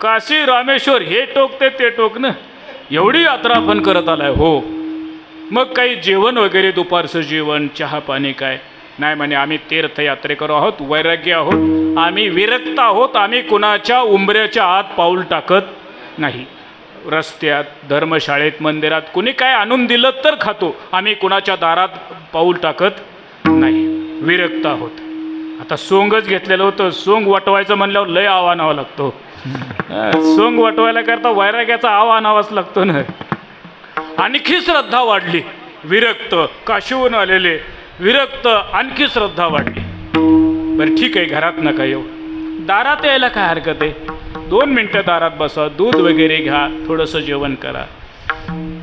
काशी रामेश्वर हे टोकते ते टोक ना, एवढी यात्रा आपण करत आलाय. हो, मग काही जेवण वगैरे, दुपारचं जेवण, चहा पाणी काय? नाही म्हणे, आम्ही तीर्थयात्रेकरू आहोत, वैराग्य आहोत, आम्ही विरक्त आहोत. आम्ही कुणाच्या उंबऱ्याच्या आत पाऊल टाकत नाही. रस्त्यात, धर्मशाळेत, मंदिरात कुणी काय आणून दिलं तर खातो. आम्ही कुणाच्या दारात पाऊल टाकत नाही. विरक्त आहोत. आता सोंगच घेतलेलं होतं. सोंग वटवायचं म्हणल्यावर लय आव आणावं लागतो. सोंग वटवायला करता वैराग्याचा आव आणावाच लागतो ना. आणखी श्रद्धा वाढली. विरक्त, काशीहून आलेले विरक्त, आणखी श्रद्धा वाढली. बरं ठीक आहे, घरात नका येऊ, दारात यायला काय हरकत आहे, 2 मिनटं दारात बसा, दूध वगैरे घ्या, थोडंसं जेवण करा.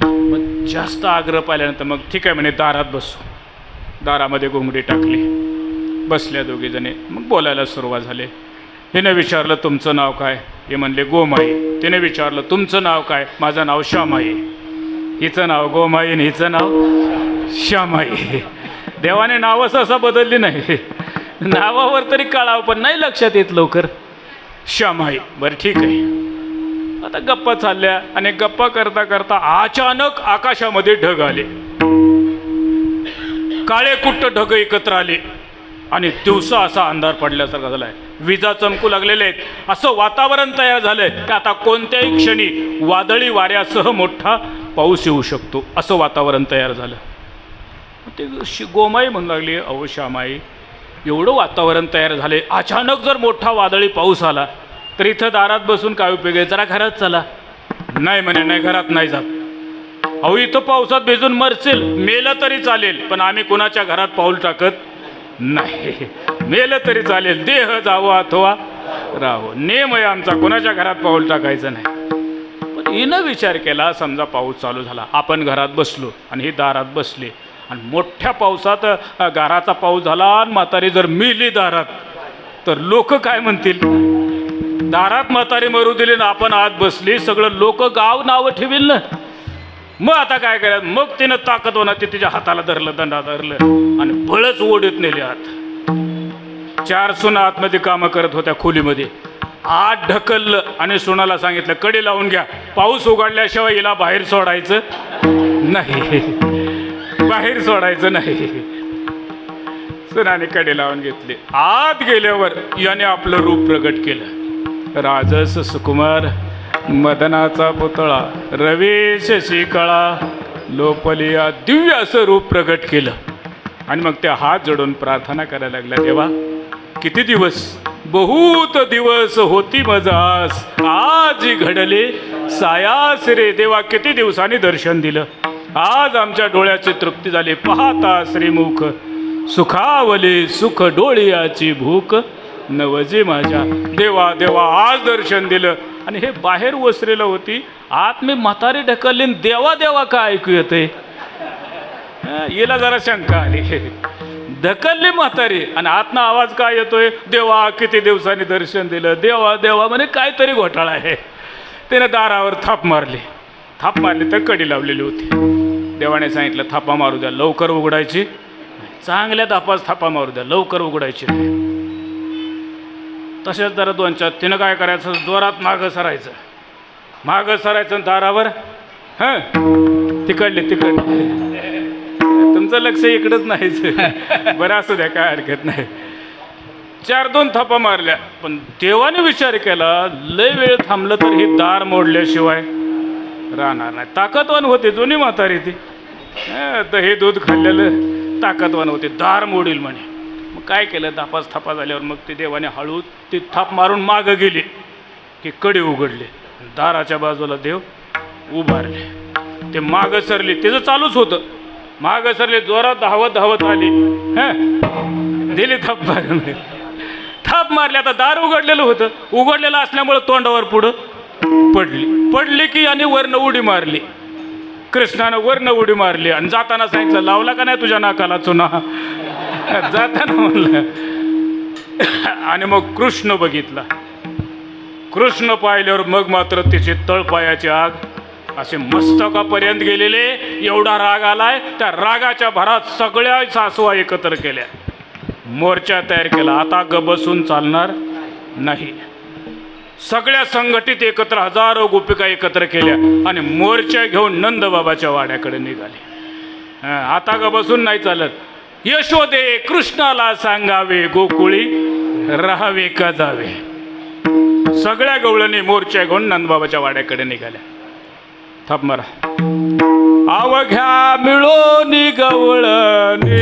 मग जास्त आग्रह पाहिल्यानंतर मग ठीक आहे म्हणे, दारात बसू. दारामध्ये घोंगडी टाकली, बसल्या दोघी जणे. मग बोलायला सुरुवात झाली. हिने विचारलं तुमचं नाव काय? हे म्हणले गोमाई. तिने विचारलं तुमचं नाव काय? माझं नाव श्यामाई. हिचं नाव गोमाई आणि हिचं नाव श्यामाई. देवाने नावच असं बदलली नाही, नावावर तरी कळावं, पण नाही लक्षात येत लवकर. श्यामाई. बरं ठीक आहे. आता गप्पा चालल्या आणि गप्पा करता करता अचानक आकाशामध्ये ढग आले, काळे कुट्ट ढग एकत्र आले आणि दिवसा असा अंधार पडल्यासारखा झालाय, विजा चमकू लागलेले आहेत, असं वातावरण तयार झालंय की आता कोणत्याही क्षणी वादळी वाऱ्यासह मोठा पाऊस येऊ शकतो, असं वातावरण तयार झालं. ते गोमाई म्हणू लागली, अहो श्यामाई, एवढं वातावरण तयार झाले, अचानक जर मोठा वादळी पाऊस आला तर इथं दारात बसून काय उपयोग आहे, जरा घरात चला. नाही म्हणे, नाही घरात नाही जात. अहो इथं पावसात भिजून मरशील, मेलं तरी चालेल, पण आम्ही कुणाच्या घरात पाऊल टाकत नाही. मेलं तरी चालेल, देह जावं अथवा राहावं, नेम आहे आमचा, कुणाच्या घरात पाऊल टाकायचं नाही. पण हिनं विचार केला, समजा पाऊस चालू झाला, आपण घरात बसलो आणि ही दारात बसली आणि मोठ्या पावसात गाराचा पाऊस झाला आणि म्हातारी जर मिली दारात, तर लोक काय म्हणतील? दारात म्हातारी मरू दिली ना आपण आत बसली, सगळं लोक गाव नावं ठेवील ना. मग आता काय करायचं? मग तिनं ताकदवानं ते तिच्या हाताला धरलं, दंडा धरलं आणि बळच ओढीत नेले आत. 4 सुना आतमध्ये कामं करत होत्या खोलीमध्ये. आत ढकललं आणि सुनाला सांगितलं कडी लावून घ्या, पाऊस उघडल्याशिवाय हिला बाहेर सोडायचं नाही, बाहेर सोडायचं नाही. सुनाने कडी लावून घेतली. आत गेल्यावर याने आपलं रूप प्रगट केलं. राजस सुकुमार, मदनाचा पुतळा, रवी शशिकळा, लोपलिया, दिव्य असं रूप प्रगट केलं. आणि मग त्या हात जोडून प्रार्थना करायला लागल्या, देवा किती दिवस, बहुत दिवस होती मजास, आज घडले सायास रे. देवा किती दिवसांनी दर्शन दिलं, आज आमच्या डोळ्याची तृप्ती झाली, पाहता श्रीमुख सुखावले, सुख डोळ्याची भूक नवजे माझ्या. देवा देवा आज दर्शन दिलं. आणि हे बाहेर वसरेलं होती, आत मी म्हातारी ढकलली, देवा देवा का ऐकू येते? हिला जरा शंका आली, ढकलली म्हातारी आणि आतनं आवाज काय येतोय? देवा किती दिवसांनी दर्शन दिलं, देवा देवा, म्हणे काहीतरी घोटाळा आहे. त्यानं दारावर थाप मारली. थाप मारली तर कडी लावलेली होती. देवाने सांगितलं थापा मारू द्या, लवकर उघडायची, चांगल्या धापाच थापा मारू द्या, लवकर उघडायची. तसेच जरा 2-4 तिनं काय करायचं, जोरात मागं सरायचं, मागं सरायचं दारावर. तिकडले तुमचं लक्ष इकडंच नाहीच. बरं असू द्या, काय हरकत नाही. 4-2 थापा मारल्या, पण देवाने विचार केला लय वेळ थांबलं तर हे दार मोडल्याशिवाय राहणार नाही. ताकदवान होते जुनी म्हातारी ती, तर हे दूध खाल्लेलं ताकदवान होते, दार मोडील म्हणे. मग काय केलं, 10-5 थापा झाल्यावर मग ते देवाने हळूच ती थाप मारून मागं गेली की कडी उघडली, दाराच्या बाजूला देव उभारले. ते मागं सरले, त्याचं चालूच होतं, मागं सरले, जोरात धावत आली, दिली थाप मारून. थाप मारली, आता दार उघडलेलं होतं, उघडलेलं असल्यामुळं तोंडावर पुढं पडली की आणि वरनं उडी मारली. कृष्णानं वरनं उडी मारली आणि जाताना सांगितलं लावला का नाही तुझ्या नाकाला चुना, जाताना म्हणलं. आणि मग कृष्ण बघितला. कृष्ण पाहिल्यावर मग मात्र तिची तळपायाची आग असे मस्तकापर्यंत गेलेले, एवढा राग आलाय. त्या रागाच्या भरात सगळ्या सासवा एकत्र केल्या, मोर्चा तयार केला. आता बसून चालणार नाही. सगळ्या संघटित एकत्र 1000 गोपिका एकत्र केल्या आणि मोर्चा घेऊन नंदबाबाच्या वाड्याकडे निघाले. आता बसून नाही चालत. यशोदे कृष्णाला सांगावे, गोकुळी राहावे का जावे. सगळ्या गवळणी मोर्चा घेऊन नंदबाबाच्या वाड्याकडे निघाल्या. थाप मारा. अवघ्या मिळोनी गवळणी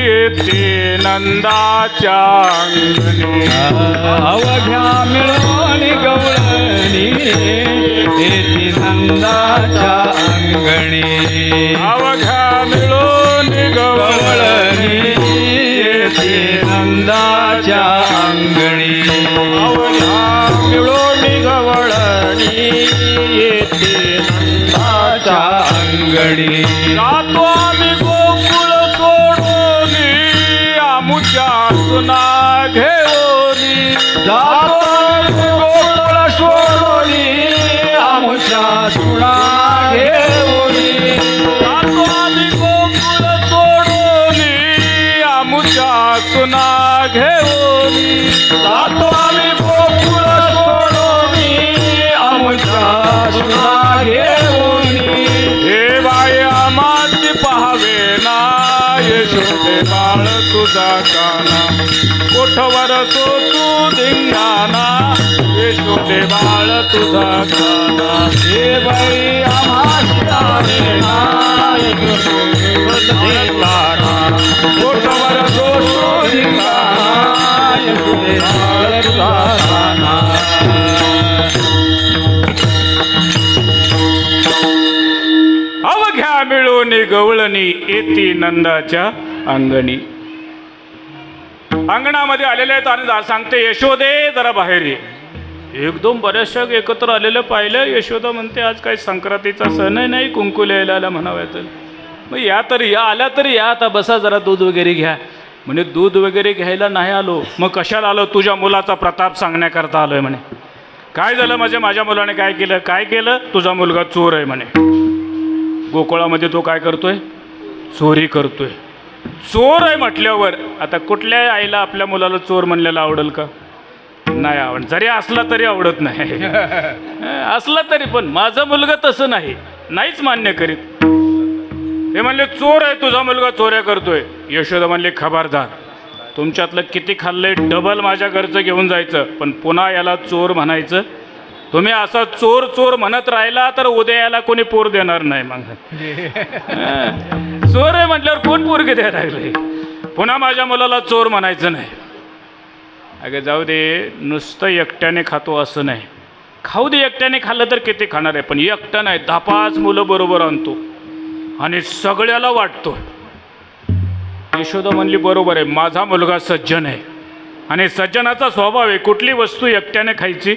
येते नंदाच्या अंगणी. अवघ्या मिळोनी गवळणी येते नंदाच्या अंगणी. अवघ्या मिळोनी गवळणी येते नंदा नंदाच्या अंगणी अवघ्या मिळून गवळणी येते नंदाच्या अंगणी जातो आम्ही गोकुळ सोडून आमुच्या सुना घेऊन जातो गोकुळ सोडोनी आमुच्या सुना घेऊनी जातो आम्ही गोकुळ सोडून आमुच्या सुना घेऊन जातो आम्ही गोकुळ सोडोनी आमुच्या सुना घेऊनी हे बाई आमाची पहावे ना यशोदे बाळ तुझा काना कोठवर तू धिंगाणा यशोदे बाळ तुझा काना हे बाई आम्हास धिंगाणा कोठवर तू धिंगाणा अवघ्या मिळून गवळणी येती नंदाच्या अंगणी. अंगणामध्ये आलेले आहेत आणि सांगते यशोदे जरा बाहेर ये. एकदम बऱ्याचशा एकत्र आलेलं पाहिलं. यशोदा म्हणते आज काही संक्रांतीचा सण नाही, कुंकू लिहायला म्हणाव्या तर मग या तरी या आल्या तरी या आता बसा जरा दूध वगैरे घ्या. म्हणे दूध वगैरे घ्यायला नाही आलो मग कशाला आलो? तुझ्या मुलाचा प्रताप सांगण्याकरता आलोय म्हणे. काय झालं माझ्या मुलाने काय केलं? काय केलं? तुझा मुलगा चोर आहे म्हणे. गोकुळामध्ये तो काय करतोय? चोरी करतोय. चोर आहे म्हटल्यावर आता कुठल्या आईला आपल्या मुलाला चोर म्हणलेलं आवडेल का? नाही आवड. जरी असला तरी आवडत नाही. असला तरी पण माझा मुलगा तसं नाही, नाहीच मान्य करीत. ते म्हणले चोर आहे तुझा मुलगा, चोऱ्या करतोय. यशोदा म्हणले खबरदार, तुमच्यातलं किती खाल्लंय डबल माझ्या घरचं घेऊन जायचं, पण पुन्हा याला चोर म्हणायचं. तुम्ही असं चोर चोर म्हणत राहिला तर उद्या याला कोणी पोर देणार नाही. मग चोर आहे म्हटल्यावर कोण पोरगे द्यायला लागले? पुन्हा माझ्या मुलाला चोर म्हणायचं नाही. अगं जाऊ दे, नुसतं एकट्याने खातो असं नाही. खाऊ दे, एकट्याने खाल्लं तर किती खाणार आहे, पण एकटा नाही 10-5 मुलं बरोबर आणतो आणि सगळ्याला वाटतो. यशोदा म्हणली बरोबर आहे, माझा मुलगा सज्जन आहे आणि सज्जनाचा स्वभाव आहे. कुठली वस्तू एकट्याने खायची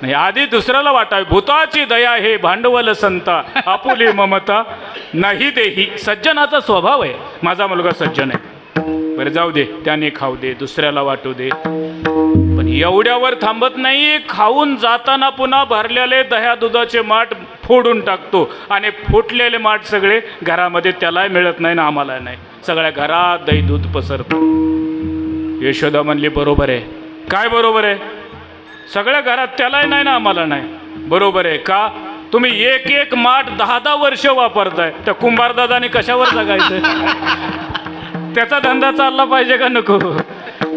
नाही, आधी दुसऱ्याला वाटावी. भूताची दया हे भांडवल संता, आपुली ममता नाही देही. सज्जनाचा स्वभाव आहे. माझा मुलगा सज्जन आहे. बरं जाऊ दे, त्याने खाऊ दे, दुसऱ्याला वाटू दे. पण एवढ्यावर थांबत नाही. खाऊन जाताना पुन्हा भरलेले दह्या दुधाचे माठ फोडून टाकतो आणि फुटलेले माठ सगळे घरामध्ये त्यालाही मिळत नाही ना आम्हाला नाही. सगळ्या घरात दही दूध पसरतो. यशोदा म्हणली बरोबर आहे. काय बरोबर आहे? सगळ्या घरात त्यालाही नाही ना आम्हाला नाही. बरोबर आहे. का? तुम्ही एक एक माठ 10-10 वर्ष वापरताय. त्या कुंभारदादाने कशावर जगायचं? त्याचा धंदा चालला पाहिजे का नको?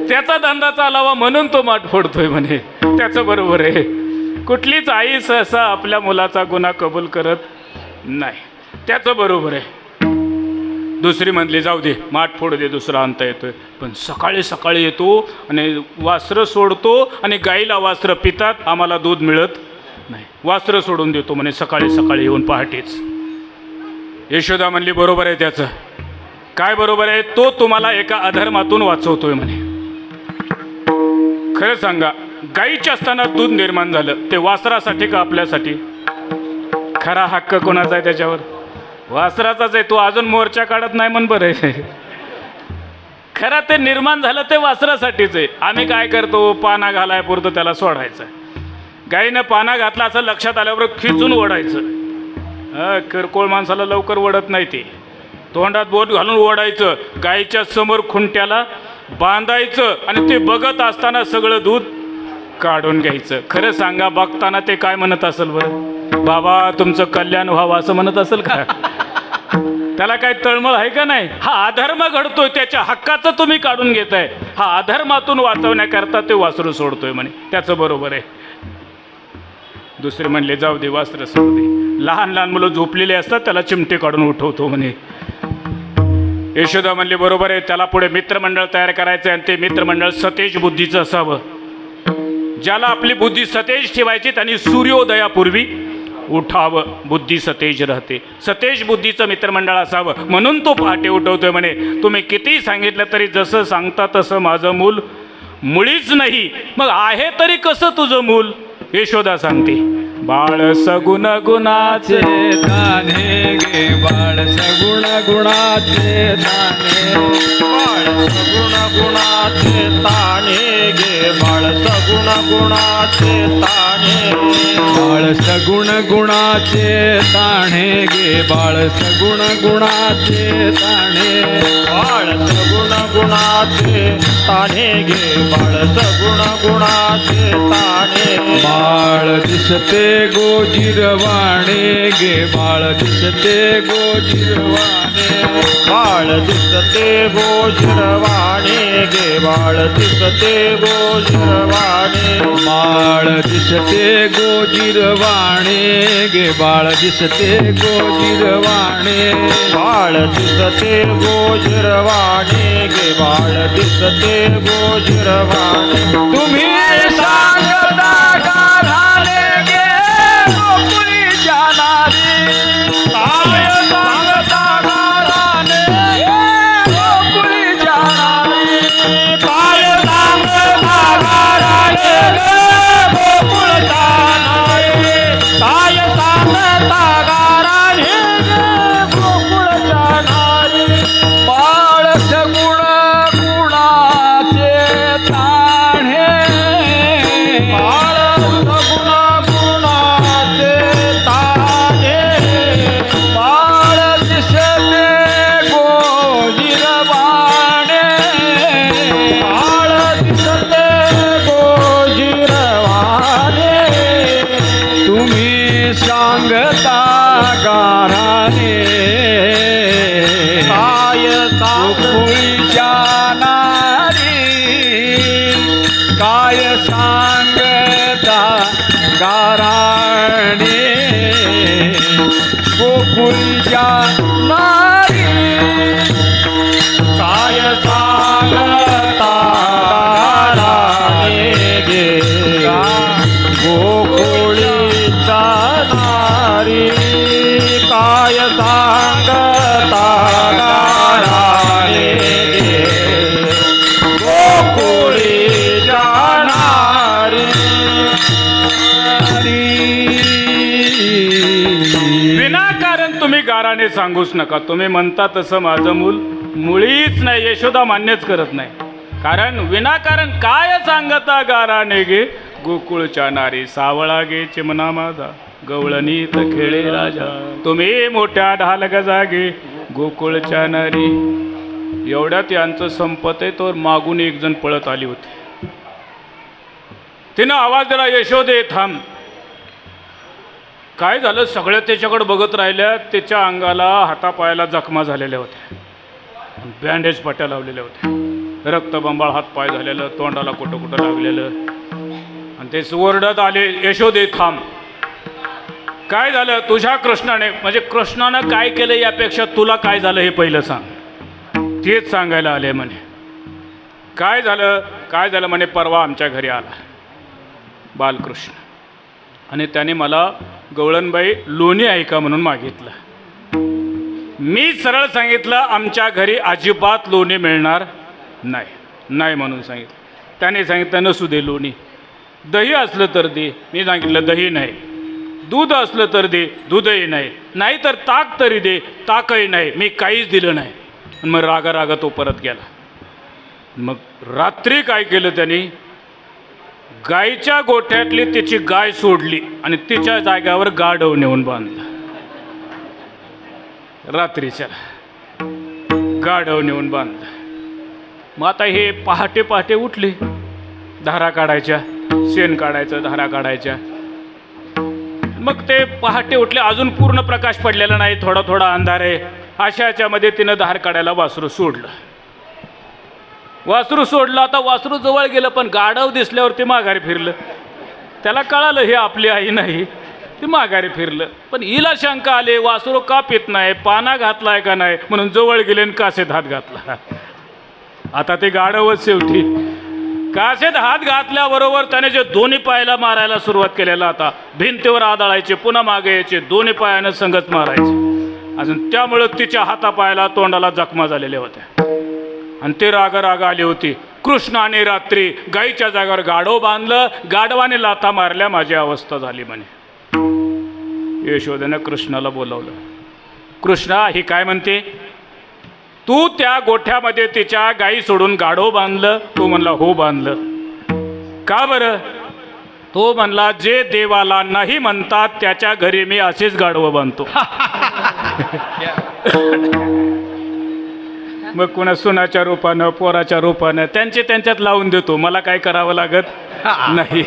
त्याचा धंदा चालावा म्हणून तो माठ फोडतोय म्हणे. त्याचं बरोबर आहे. कुठलीच आई सहसा आपल्या मुलाचा गुन्हा कबूल करत नाही. त्याचं बरोबर आहे. दुसरी म्हणली जाऊ दे, माठ फोडू दे, दुसरा आणता येतोय. पण सकाळी सकाळी येतो आणि वासरं सोडतो आणि गाईला वासरं पितात, आम्हाला दूध मिळत नाही. वासरं सोडून देतो म्हणे सकाळी सकाळी येऊन पहाटेच. यशोदा म्हणली बरोबर आहे त्याचं. काय बरोबर आहे? तो तुम्हाला एका अधर्मातून वाचवतोय म्हणे. खरं सांगा, गाईच्या असताना दूध निर्माण झालं ते वासरासाठी का आपल्यासाठी? खरा हक्क कोणाचा आहे त्याच्यावर? वासराचाच आहे. तो अजून मोर्चा काढत नाही म्हण बरं आहे. खरं ते निर्माण झालं ते वासरासाठीच आहे. आम्ही काय करतो? पाना घालाय पुरतं त्याला सोडायचं. गाईनं पाना घातला असं लक्षात आल्यावर खिचून ओढायचं. किरकोळ माणसाला लवकर ओढत नाही ते. तोंडात बोट घालून ओढायचं, गाईच्या समोर खुंट्याला बांधायचं आणि ते बघत असताना सगळं दूध काढून घ्यायचं. खरं सांगा, बघताना ते काय म्हणत असेल बरं? बाबा तुमचं कल्याण व्हावं असं म्हणत असेल का? त्याला काय तळमळ आहे का नाही? हा अधर्म घडतोय, त्याच्या हक्काचं तुम्ही काढून घेताय. हा अधर्मातून वाचवण्याकरता ते वासरू सोडतोय म्हणे. त्याचं बरोबर आहे. दुसरे म्हणले जाऊ दे, वासरं सोडू दे. लहान लहान मुलं झोपलेले असतात, त्याला चिमटे काढून उठवतो म्हणे. यशोदा म्हणली बरोबर आहे. त्याला पुढे मित्रमंडळ तयार करायचं आणि ते मित्रमंडळ सतेज बुद्धीचं असावं. ज्याला आपली बुद्धी सतेज ठेवायची त्यांनी सूर्योदयापूर्वी उठावं. बुद्धी सतेज राहते. सतेज बुद्धीचं मित्रमंडळ असावं म्हणून तो पहाटे उठवतोय म्हणे. तुम्ही कितीही सांगितलं तरी जसं सांगता तसं माझं मूल मुळीच नाही, मग आहे तरी कसं तुझं मूल? यशोदा सांगते, बाळ सगुण गुणाचे दाणे गे बाळ सगुण गुणाचे दाणे बाळ सगुण गुणाचे ताणे गे बाळ सगुण गुणाचे ताणे बाळ सगुण गुणाचे ताणे गे बाळ सगुण गुणाचे ताणे बाळ सगुण गुणाचे ताणे गे बाळ सगुण गुणाचे ताणे बाळ दिसते गोजिरवाणे गे बाळ दिसते गोजिरवाणे बाळ दिसते गोजिरवाणे गे बाळ दिसते गोजिरवाणे बाळ दिसते गोजिरवाणे गे बाळ दिसते गोजिरवाणे बाळ दिसते गोजिरवाणे गे बाळ दिसते गोजिरवाणे तुम्ही सांगता गाराने गे गोकुळीच्या नारी काय सांगता गाराने गे गोकुळीच्या नारी काय सांगता गाराने गे गोकुळच्या नारी काय सांगता गाराने गे गोकुळच्या नारी बाळ सगुण गुणाचे ताणे बाळ सगुण गुणाचे ताणे बाळ दिसते गोजिरवाणे बाळ दिसते गोजिरवाणे तुम्ही सांगता गाराने काय सांगता गोकुळीच्या नारी काय सांगता गाराने गोकुळीच्या नारी काय सांगता गाराने गे गोकुळीच्या नारी काय सांगता गाराने गे गोकुळीच्या नारी विनाकारण तुम्ही गाराने सांगूच नका. तुम्ही म्हणता तसं माझं मूल मुळीच नाही. यशोदा मान्यच करत नाही. कारण विनाकारण काय सांगता गाराने गे गोकुळच्या नारी सावळा गे चिमणा माझा गवळणीत खेळे राजा तुम्ही मोठ्या ढालग जागे गोकुळच्या नारी. एवढ्यात यांचं संपत आहे तर मागून एक जण पळत आली होती. तिनं आवाज दिला, यशोदे थांब. काय झालं? सगळ्या त्याच्याकडे बघत राहिल्या. त्याच्या अंगाला हातापायाला जखमा झालेल्या होत्या, बँडेज पट्ट्या लावलेल्या होत्या, रक्तबंबाळ हातपाय झालेलं, तोंडाला कुठं कुठं लागलेलं. आणि ते ओरडत आले, यशोदे थांब. काय झालं? तुझ्या कृष्णाने, म्हणजे कृष्णानं काय केलं यापेक्षा तुला काय झालं हे पहिलं सांग. तेच सांगायला आले म्हणे. काय झालं? काय झालं म्हणे, परवा आमच्या घरी आला बालकृष्ण आणि त्याने मला गवळणबाई लोणी आहे का म्हणून मागितलं. मी सरळ सांगितलं आमच्या घरी अजिबात लोणी मिळणार नाही, नाही म्हणून सांगितलं. त्याने सांगितलं नसू दे लोणी, दही असलं तर दे. मी सांगितलं दही नाही. दूध असलं तर दे, दूधही नाही. नाही तर ताक तरी दे, ताकही नाही. मी काहीच दिलं नाही. मग रागा तो परत गेला. मग रात्री काय केलं त्यांनी, गायीच्या गोठ्यातली त्याची गाय सोडली आणि तिच्या जाग्यावर गाढव नेऊन बांधलं. रात्रीच्या गाढव नेऊन बांधलं. मग आता हे पहाटे पहाटे उठले, धारा काढायच्या, शेण काढायचं, धारा काढायच्या. मग ते पहाटे उठले, अजून पूर्ण प्रकाश पडलेला नाही, थोडा थोडा अंधार आहे. अशा याच्यामध्ये तिनं धार काढायला वासरू सोडलं. वासरू सोडलं. आता वासरू जवळ गेलं, पण गाढव दिसल्यावर ते माघारी फिरलं. त्याला कळालं हे आपली आई नाही, ते माघारी फिरलं. पण हिला शंका आली, वासरू का पित नाही, पाना घातलाय का नाही, म्हणून जवळ गेले आणि कासेत हात घातला. आता ते गाढवच शेवटी कासेत हात घातल्याबरोबर त्याने जे दोन्ही पायाला मारायला सुरुवात केलेला, आता भिंतीवर आदळायचे, पुन्हा मागे यायचे, दोन्ही पायानं संगत मारायचे. अजून त्यामुळं तिच्या हातापायाला तोंडाला जखमा झालेल्या होत्या. आणि ते राग आली होती. कृष्णाने रात्री गाईच्या जागावर गाढव बांधलं, गाढवाने लाथा मारल्या, माझी अवस्था झाली म्हणे. यशोदेनं कृष्णाला बोलावलं. कृष्णा, ही काय म्हणते? तू त्या गोठ्यामध्ये तिच्या गाई सोडून गाढव बांधलं? तो म्हणला हो बांधलं. का बरं? तो म्हणला जे देवाला नाही म्हणतात त्याच्या घरी मी असेच गाढवं बांधतो. मग कुणा सुनाच्या रूपानं, पोराच्या रूपानं त्यांच्यात लावून देतो, मला काय करावं लागत नाही.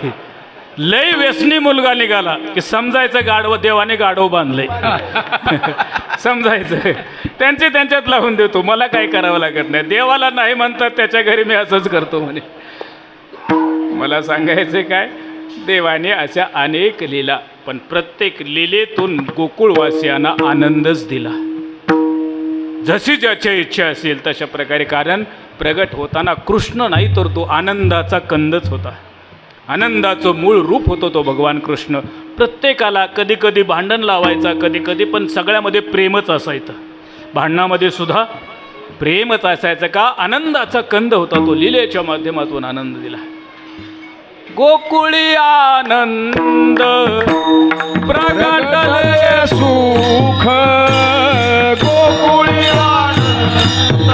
लय व्यसनी मुलगा निघाला की समजायचं गाढव देवाने गाढव बांधलंय. समजायचं त्यांच्यात लावून देतो, मला काय करावं लागत नाही. देवाला नाही म्हणतात त्याच्या घरी मी असंच करतो म्हणे. मला सांगायचं काय, देवाने अशा अनेक लीला, पण प्रत्येक लीलेतून गोकुळवासियांना आनंदच दिला. जशी ज्याच्या इच्छा असेल तशा प्रकारे. कारण प्रगट होताना कृष्ण नाही तर तो आनंदाचा कंदच होता. आनंदाचं मूळ रूप होतो तो भगवान कृष्ण. प्रत्येकाला कधी कधी भांडण लावायचा, कधी कधी, पण सगळ्यामध्ये प्रेमच असायचं. भांडणामध्ये सुद्धा प्रेमच असायचं. का? आनंदाचा कंद होता तो. लीलेच्या माध्यमातून आनंद दिला. गोकुळी आनंद प्रगटले सुख गोकुळी आनंद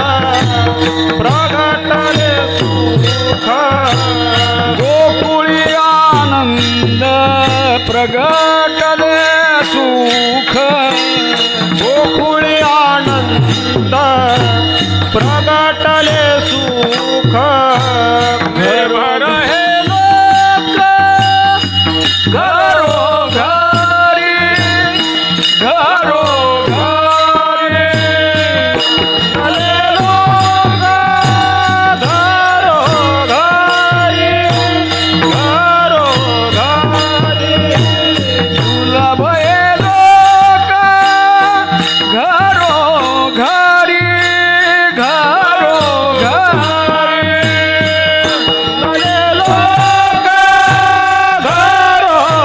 प्रगटले सुख गोकुळी आनंद प्रगटले सुख गोकुळी आनंद प्रगटले सुख निर्भर हे लोक घरोघरी घरोघरी आले लोक घरोघरी घरोघरी दुर्लभ हे लोक घरोघरी घरोघरी आले लोक घरोघरी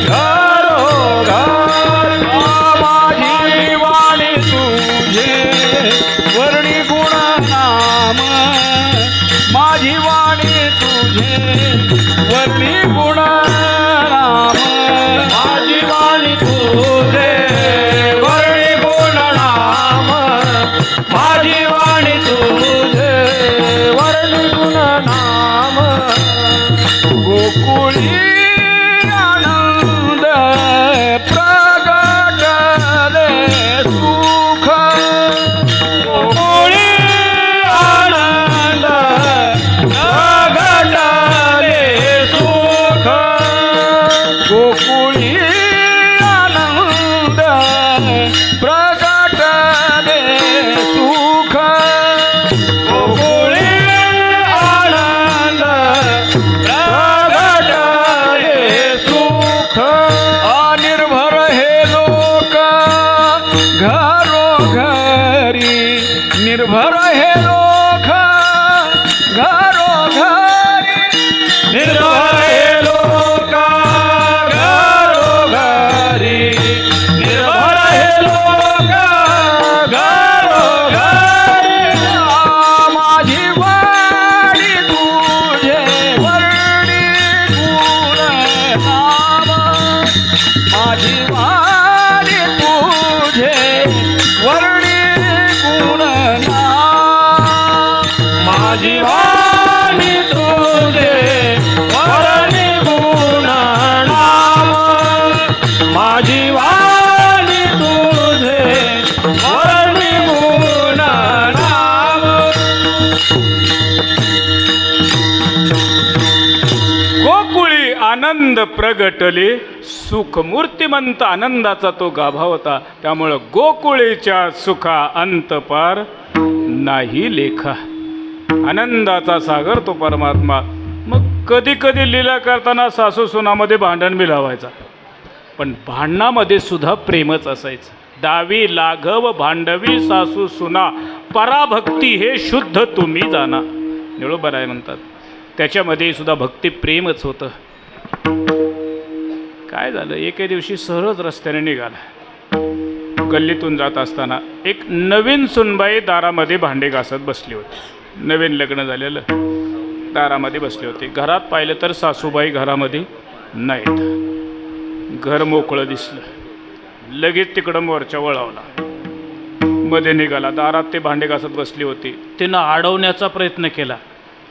घरोघरी माझी वाणी तुझे वर्णी गुण नाम माझी वाणी तुझे वर्णी गुण नाम माझी वाणी तुझे वर्णी गुण नाम माझी वाणी तुझे वर्णी गुण नाम गोकुळी आनंद प्रगटले सुख गोकुळी आनंद प्रगटले सुख गोकुळी आनंद प्रगटले सुख गोकुळी आनंद प्रगटले सुख अनिर्भर हे लोक घरोघरी निर्भर हे लोक घरोघरी निर्भर हे लोक घरोघरी निर्भर हे लोक घरोघरी माझी वाणी तुझे वर्णी गुण नाम माझी वाणी तुझे वर्णी गुण नाम माझी वाणी तुझे वर्णी गुण नाम माझी वाणी तुझे वर्णी गुण नाम गोकुळी आनंद प्रगटले सुख. मूर्तिमंत आनंदाचा तो गाभा होता. त्यामुळं गोकुळीच्या सुखा अंत पार नाही लेखा. आनंदाचा सागर तो परमात्मा. मग कधी कधी लीला करताना सासू सुनामध्ये भांडण बी लावायचा, पण भांडणामध्ये सुद्धा प्रेमच असायचं. दावी लाघव भांडवी सासू सुना पराभक्ती हे शुद्ध तुम्ही जाणा. निळोबर आहे म्हणतात. त्याच्यामध्ये सुद्धा भक्ती प्रेमच होतं. काय झालं, एके दिवशी सहज रस्त्याने निघाला. गल्लीतून जात असताना एक नवीन सुनबाई दारामध्ये भांडे घासत बसली होती. नवीन लग्न झालेलं, दारामध्ये बसले होते. घरात पाहिलं तर सासूबाई घरामध्ये नाहीत. घर मोकळं दिसलं. लगेच तिकडं मोर्चा वळवला, मध्ये निघाला. दारात ते भांडे घासत बसली होती. तिनं अडवण्याचा प्रयत्न केला,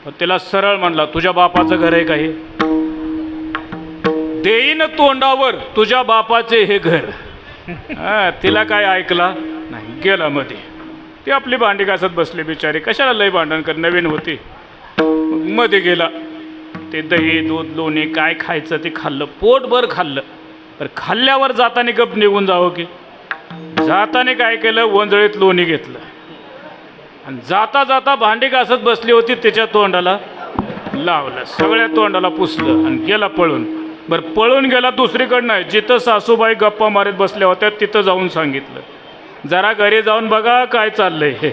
पण तिला सरळ म्हणला, तुझ्या बापाचं घर आहे का हे? देईन तोंडावर तुझ्या बापाचे हे घर. तिला काय ऐकला नाही, गेला मध्ये. ती आपली भांडी घासत बसली बिचारी, कशाला लय भांडण कर, नवीन होती. मध्ये गेला. ते दही दूध लोणी काय खायचं ते खाल्लं, पोटभर खाल्लं. तर खाल्ल्यावर जाताना गप निघून जावं की? जाताना काय केलं, वंजळीत लोणी घेतलं आणि जाता जाता भांडी घासत बसली होती त्याच्या तोंडाला लावलं, सगळ्या तोंडाला पुसलं आणि गेला पळून. बरं, पळून गेला दुसरीकडं नाही, जिथं सासूबाई गप्पा मारत बसल्या होत्या तिथं जाऊन सांगितलं, जरा घरी जाऊन बघा काय चाललंय हे.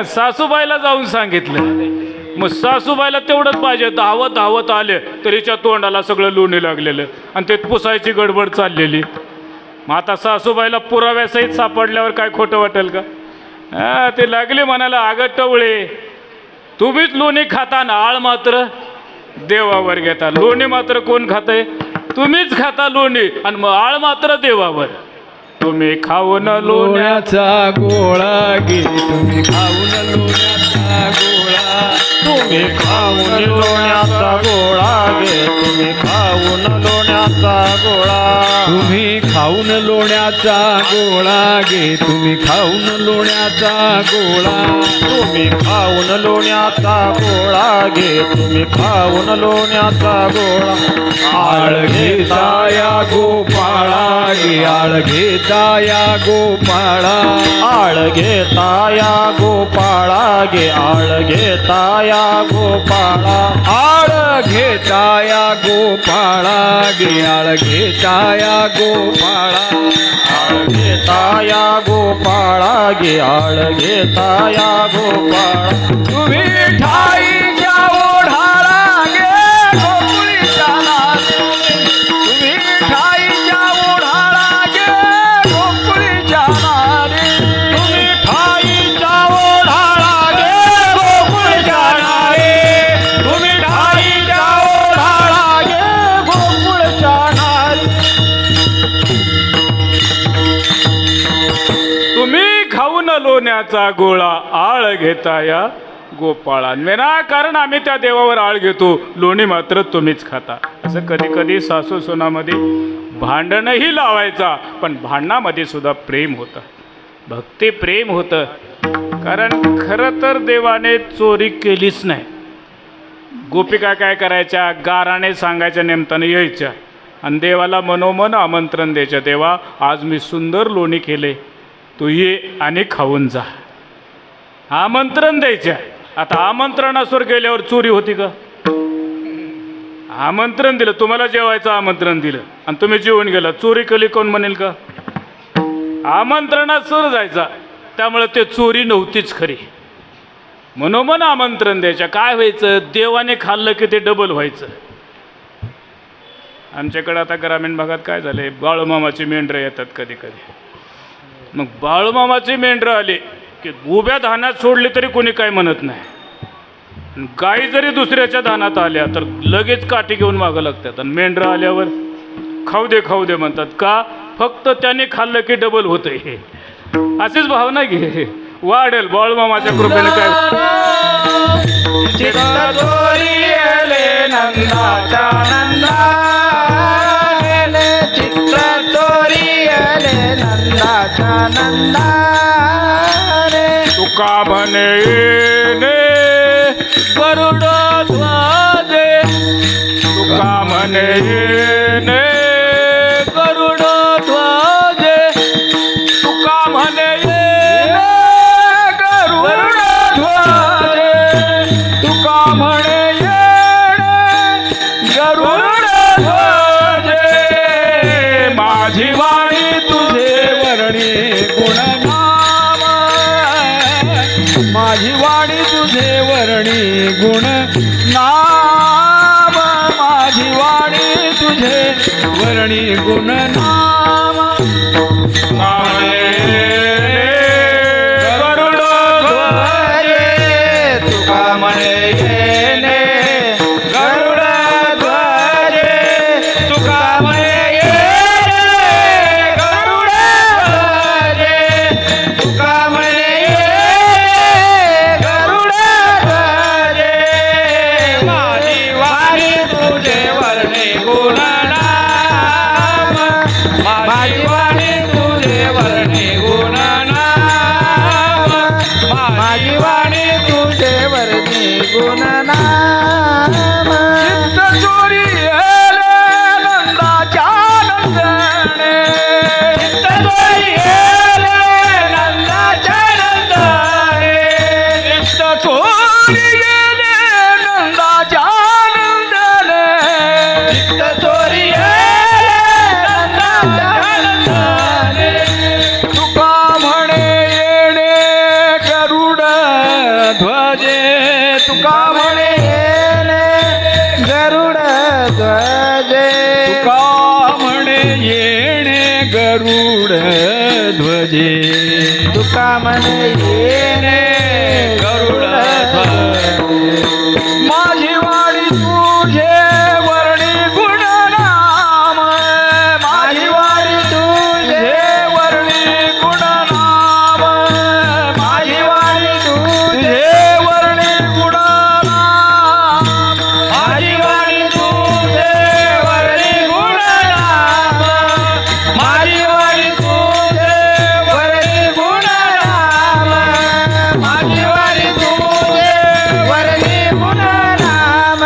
सासूबाईला जाऊन सांगितलं. मग सासूबाईला तेवढंच पाहिजे, धावत धावत आले तर हिच्या तोंडाला सगळं लोणी लागलेलं आणि ते पुसायची गडबड चाललेली. मग आता सासूबाईला पुराव्यासहित सापडल्यावर काय खोटं वाटेल का? ते लागले म्हणाला, अगं टवळे, तुम्हीच लोणी खाता ना आळ मात्र देवावर घेता. लोणी मात्र कोण खातंय? तुम्हीच खाता लोणी आणि मग आळ मात्र देवावर. तुम्ही खाऊन लोण्याचा गोळा घे, तुम्ही खाऊन लोण्याचा गोळा. तुम्ही खाऊन लोण्याचा गोळा घे, तुम्ही खाऊन लोण्याचा गोळा. तुम्ही खाऊन लोण्याचा गोळा घे, तुम्ही खाऊन लोण्याचा गोळा. तुम्ही खाऊन लोण्याचा गोळा घे, तुम्ही खाऊन लोण्याचा गोळा. आळ घेता या गोपाळा गे, आळ घेता या गोपाळा. आळ घेता या गोपाळा घे, आळ घेता या गोपाळा. आळ घेता या गोपाळा गे, आळ घेता या गोपाळा. आळ घेता या गोपाळा घे, आळ घेता या गोपाळा. तुम्ही ठाईच्या ओढाळा गे गोकुळीच्या नारे. तुम्ही ठाईच्या ओढाळा गे गोकुळीच्या नारे. तुम्ही ठाईच्या ओढाळा घे गोकुळच्या नारे. तुम्ही ठाईच्या ओढाळा घे गोकुळच्या नारे. तुम्ही खाऊन लोण्याचा गोळा, आळ घेता या गोपाळा. विनाकारण आम्ही त्या देवावर आळ घेतो, लोणी मात्र तुम्हीच खाता. असं कधी कधी सासू सुनामध्ये भांडणही लावायचा, पण भांडणामध्ये सुद्धा प्रेम होतं, भक्ती प्रेम होतं. कारण खरं तर देवाने चोरी केलीच नाही. गोपिका काय करायच्या, गाराने सांगायच्या निमित्तानं यायच्या आणि देवाला मनोमन आमंत्रण द्यायच्या, देवा आज मी सुंदर लोणी केले, तू ये आणि खाऊन जा. आमंत्रण द्यायच्या. आता आमंत्रणासवर गेल्यावर चोरी होती का? आमंत्रण दिलं, तुम्हाला जेवायचं आमंत्रण दिलं आणि तुम्ही जेवून गेला, चोरी केली कोण म्हणेल का? आमंत्रणासवर जायचा, त्यामुळे ते चोरी नव्हतीच खरी. मनोमन आमंत्रण द्यायच्या. काय व्हायचं, देवाने खाल्लं की ते डबल व्हायचं. आमच्याकडं आता ग्रामीण भागात काय झाले, बाळूमामाची मेंढरं येतात कधी कधी. मग बाळूमामाची मेंढरं आली की उभ्या धानात सोडली तरी कोणी काय म्हणत नाही. गाई जरी दुसऱ्याच्या धानात आल्या तर लगेच काठी घेऊन मागं लागतात आणि मेंढरं आल्यावर खाऊ दे म्हणतात. का? फक्त त्याने खाल्लं की डबल होतं. हे अशीच भावना घे, वाढेल बाळूमामाच्या कृपेने. काय चित्त चोरीले नंदाच्या नंदा गेले, चित्त चोरीले नंदाच्या नंदा रे. तुका म्हणे येणे गरुड ध्वजे, तुका म्हणे येणे गरुड ध्वजे, तुका म्हणे येणे गरुड ध्वजे, तुका म्हणे येणे गरुड ध्वजे. माझी वाणी तुझे वर्णी गुणनाम, माझी वाणी तुझे वर्णी गुण नाम. माझी वाणी तुझे वर्णी गुण नाम. गरुड ध्वजे. येणे गरुड ध्वजे तुका म्हणे येणे गरुड ध्वजे तुका म्हणे येणे गरुड ध्वजे माझी वाणी तुझे वर्णे गुणनाम माझी वाणी तुझे वर्णे गुणनाम माझी वाणी तुझे वर्णे गुणनाम चित्त चोरी येले नंदाच्या नंदने चित्त चोरी येले नंदाच्या नंदने चित्त चोरी येले नंदाच्या नंदने चित्त चोरी येले नंदाच्या नंदने तुका म्हणे येणे गरुड ध्वजे तुका म्हणे येणे गरुड ध्वजे तुका म्हणे येणे गरुड ध्वजे तुका म्हणे येणे गरुड ध्वजे माझी वाणी तुझे वर्णी गुणनाम माझी वाणी तुझे वर्णी गुणनाम माझी वाणी तुझे वर्णी गुणनाम माझी वाणी तुझे वर्णी गुणनाम माझी वाणी तुझे वर्णी गुणनाम माझी वाणी तुझे वर्णी गुणनाम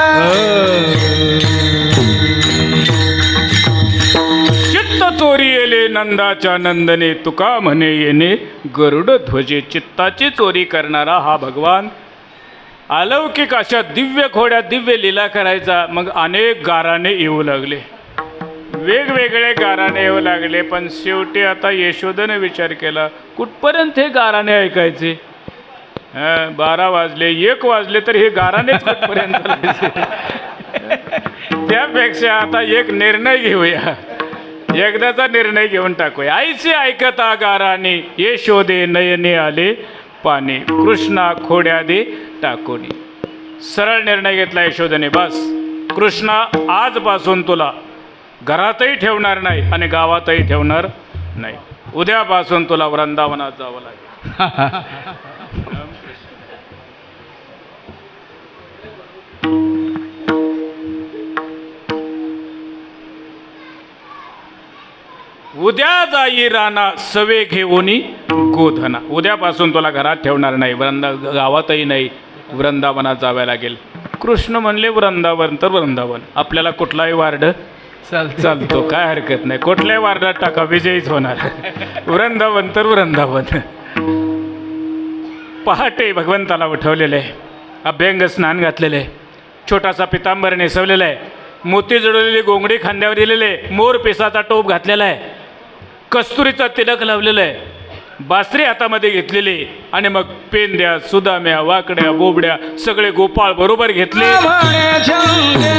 चित्त चोरी येले नंदाच्या नंदने तुका म्हणे येणे गरुड ध्वजे. चित्ताची चोरी करणारा हा भगवान अलौकिक अशा दिव्य खोड्या दिव्य लीला करायचा. मग अनेक गाराने येऊ लागले, वेगवेगळे गाराने येऊ लागले. पण शेवटी आता यशोदेने विचार केला कुठपर्यंत हे गाराने ऐकायचे. 12 वाजले 1 वाजले तर हे गारानेच कुठपर्यंत चालायचे. त्यापेक्षा आता एक निर्णय घेऊया, एकदाचा निर्णय घेऊन टाकूया. आईचे ऐकता गाराने यशोदे नयने आले पाणी कृष्णा खोड्या दे टाकोनी. सरळ निर्णय घेतला यशोदेने. बस कृष्णा आजपासून तुला घरातही ठेवणार नाही आणि गावातही ठेवणार नाही. उद्यापासून तुला वृंदावनात जावं लागेल. उद्या जाई राना सवे घेऊनी गोधना. उद्यापासून तुला घरात ठेवणार नाही, गावातही नाही, वृंदावनात जावं लागेल. कृष्ण म्हणले वृंदावन तर वृंदावन, आपल्याला कुठलाही वार्ड चालतो, काय हरकत नाही. कुठल्याही वार्डात टाका विजयीच होणार. वृंदावन तर वृंदावन. पहाटे भगवंताला उठवलेलं आहे, अभ्यंग स्नान घातलेलं आहे, छोटासा पितांबर नेसवलेला आहे, मोती जडवलेली गोंगडी खांद्यावर दिलेले, मोर पिसाचा टोप घातलेला आहे, कस्तुरीचा तिलक लावलेला आहे, बासरी हातामध्ये घेतलेली आणि मग पेंद्या सुदाम्या वाकड्या बोबड्या सगळे गोपाळ बरोबर घेतले. म्हणे छंदे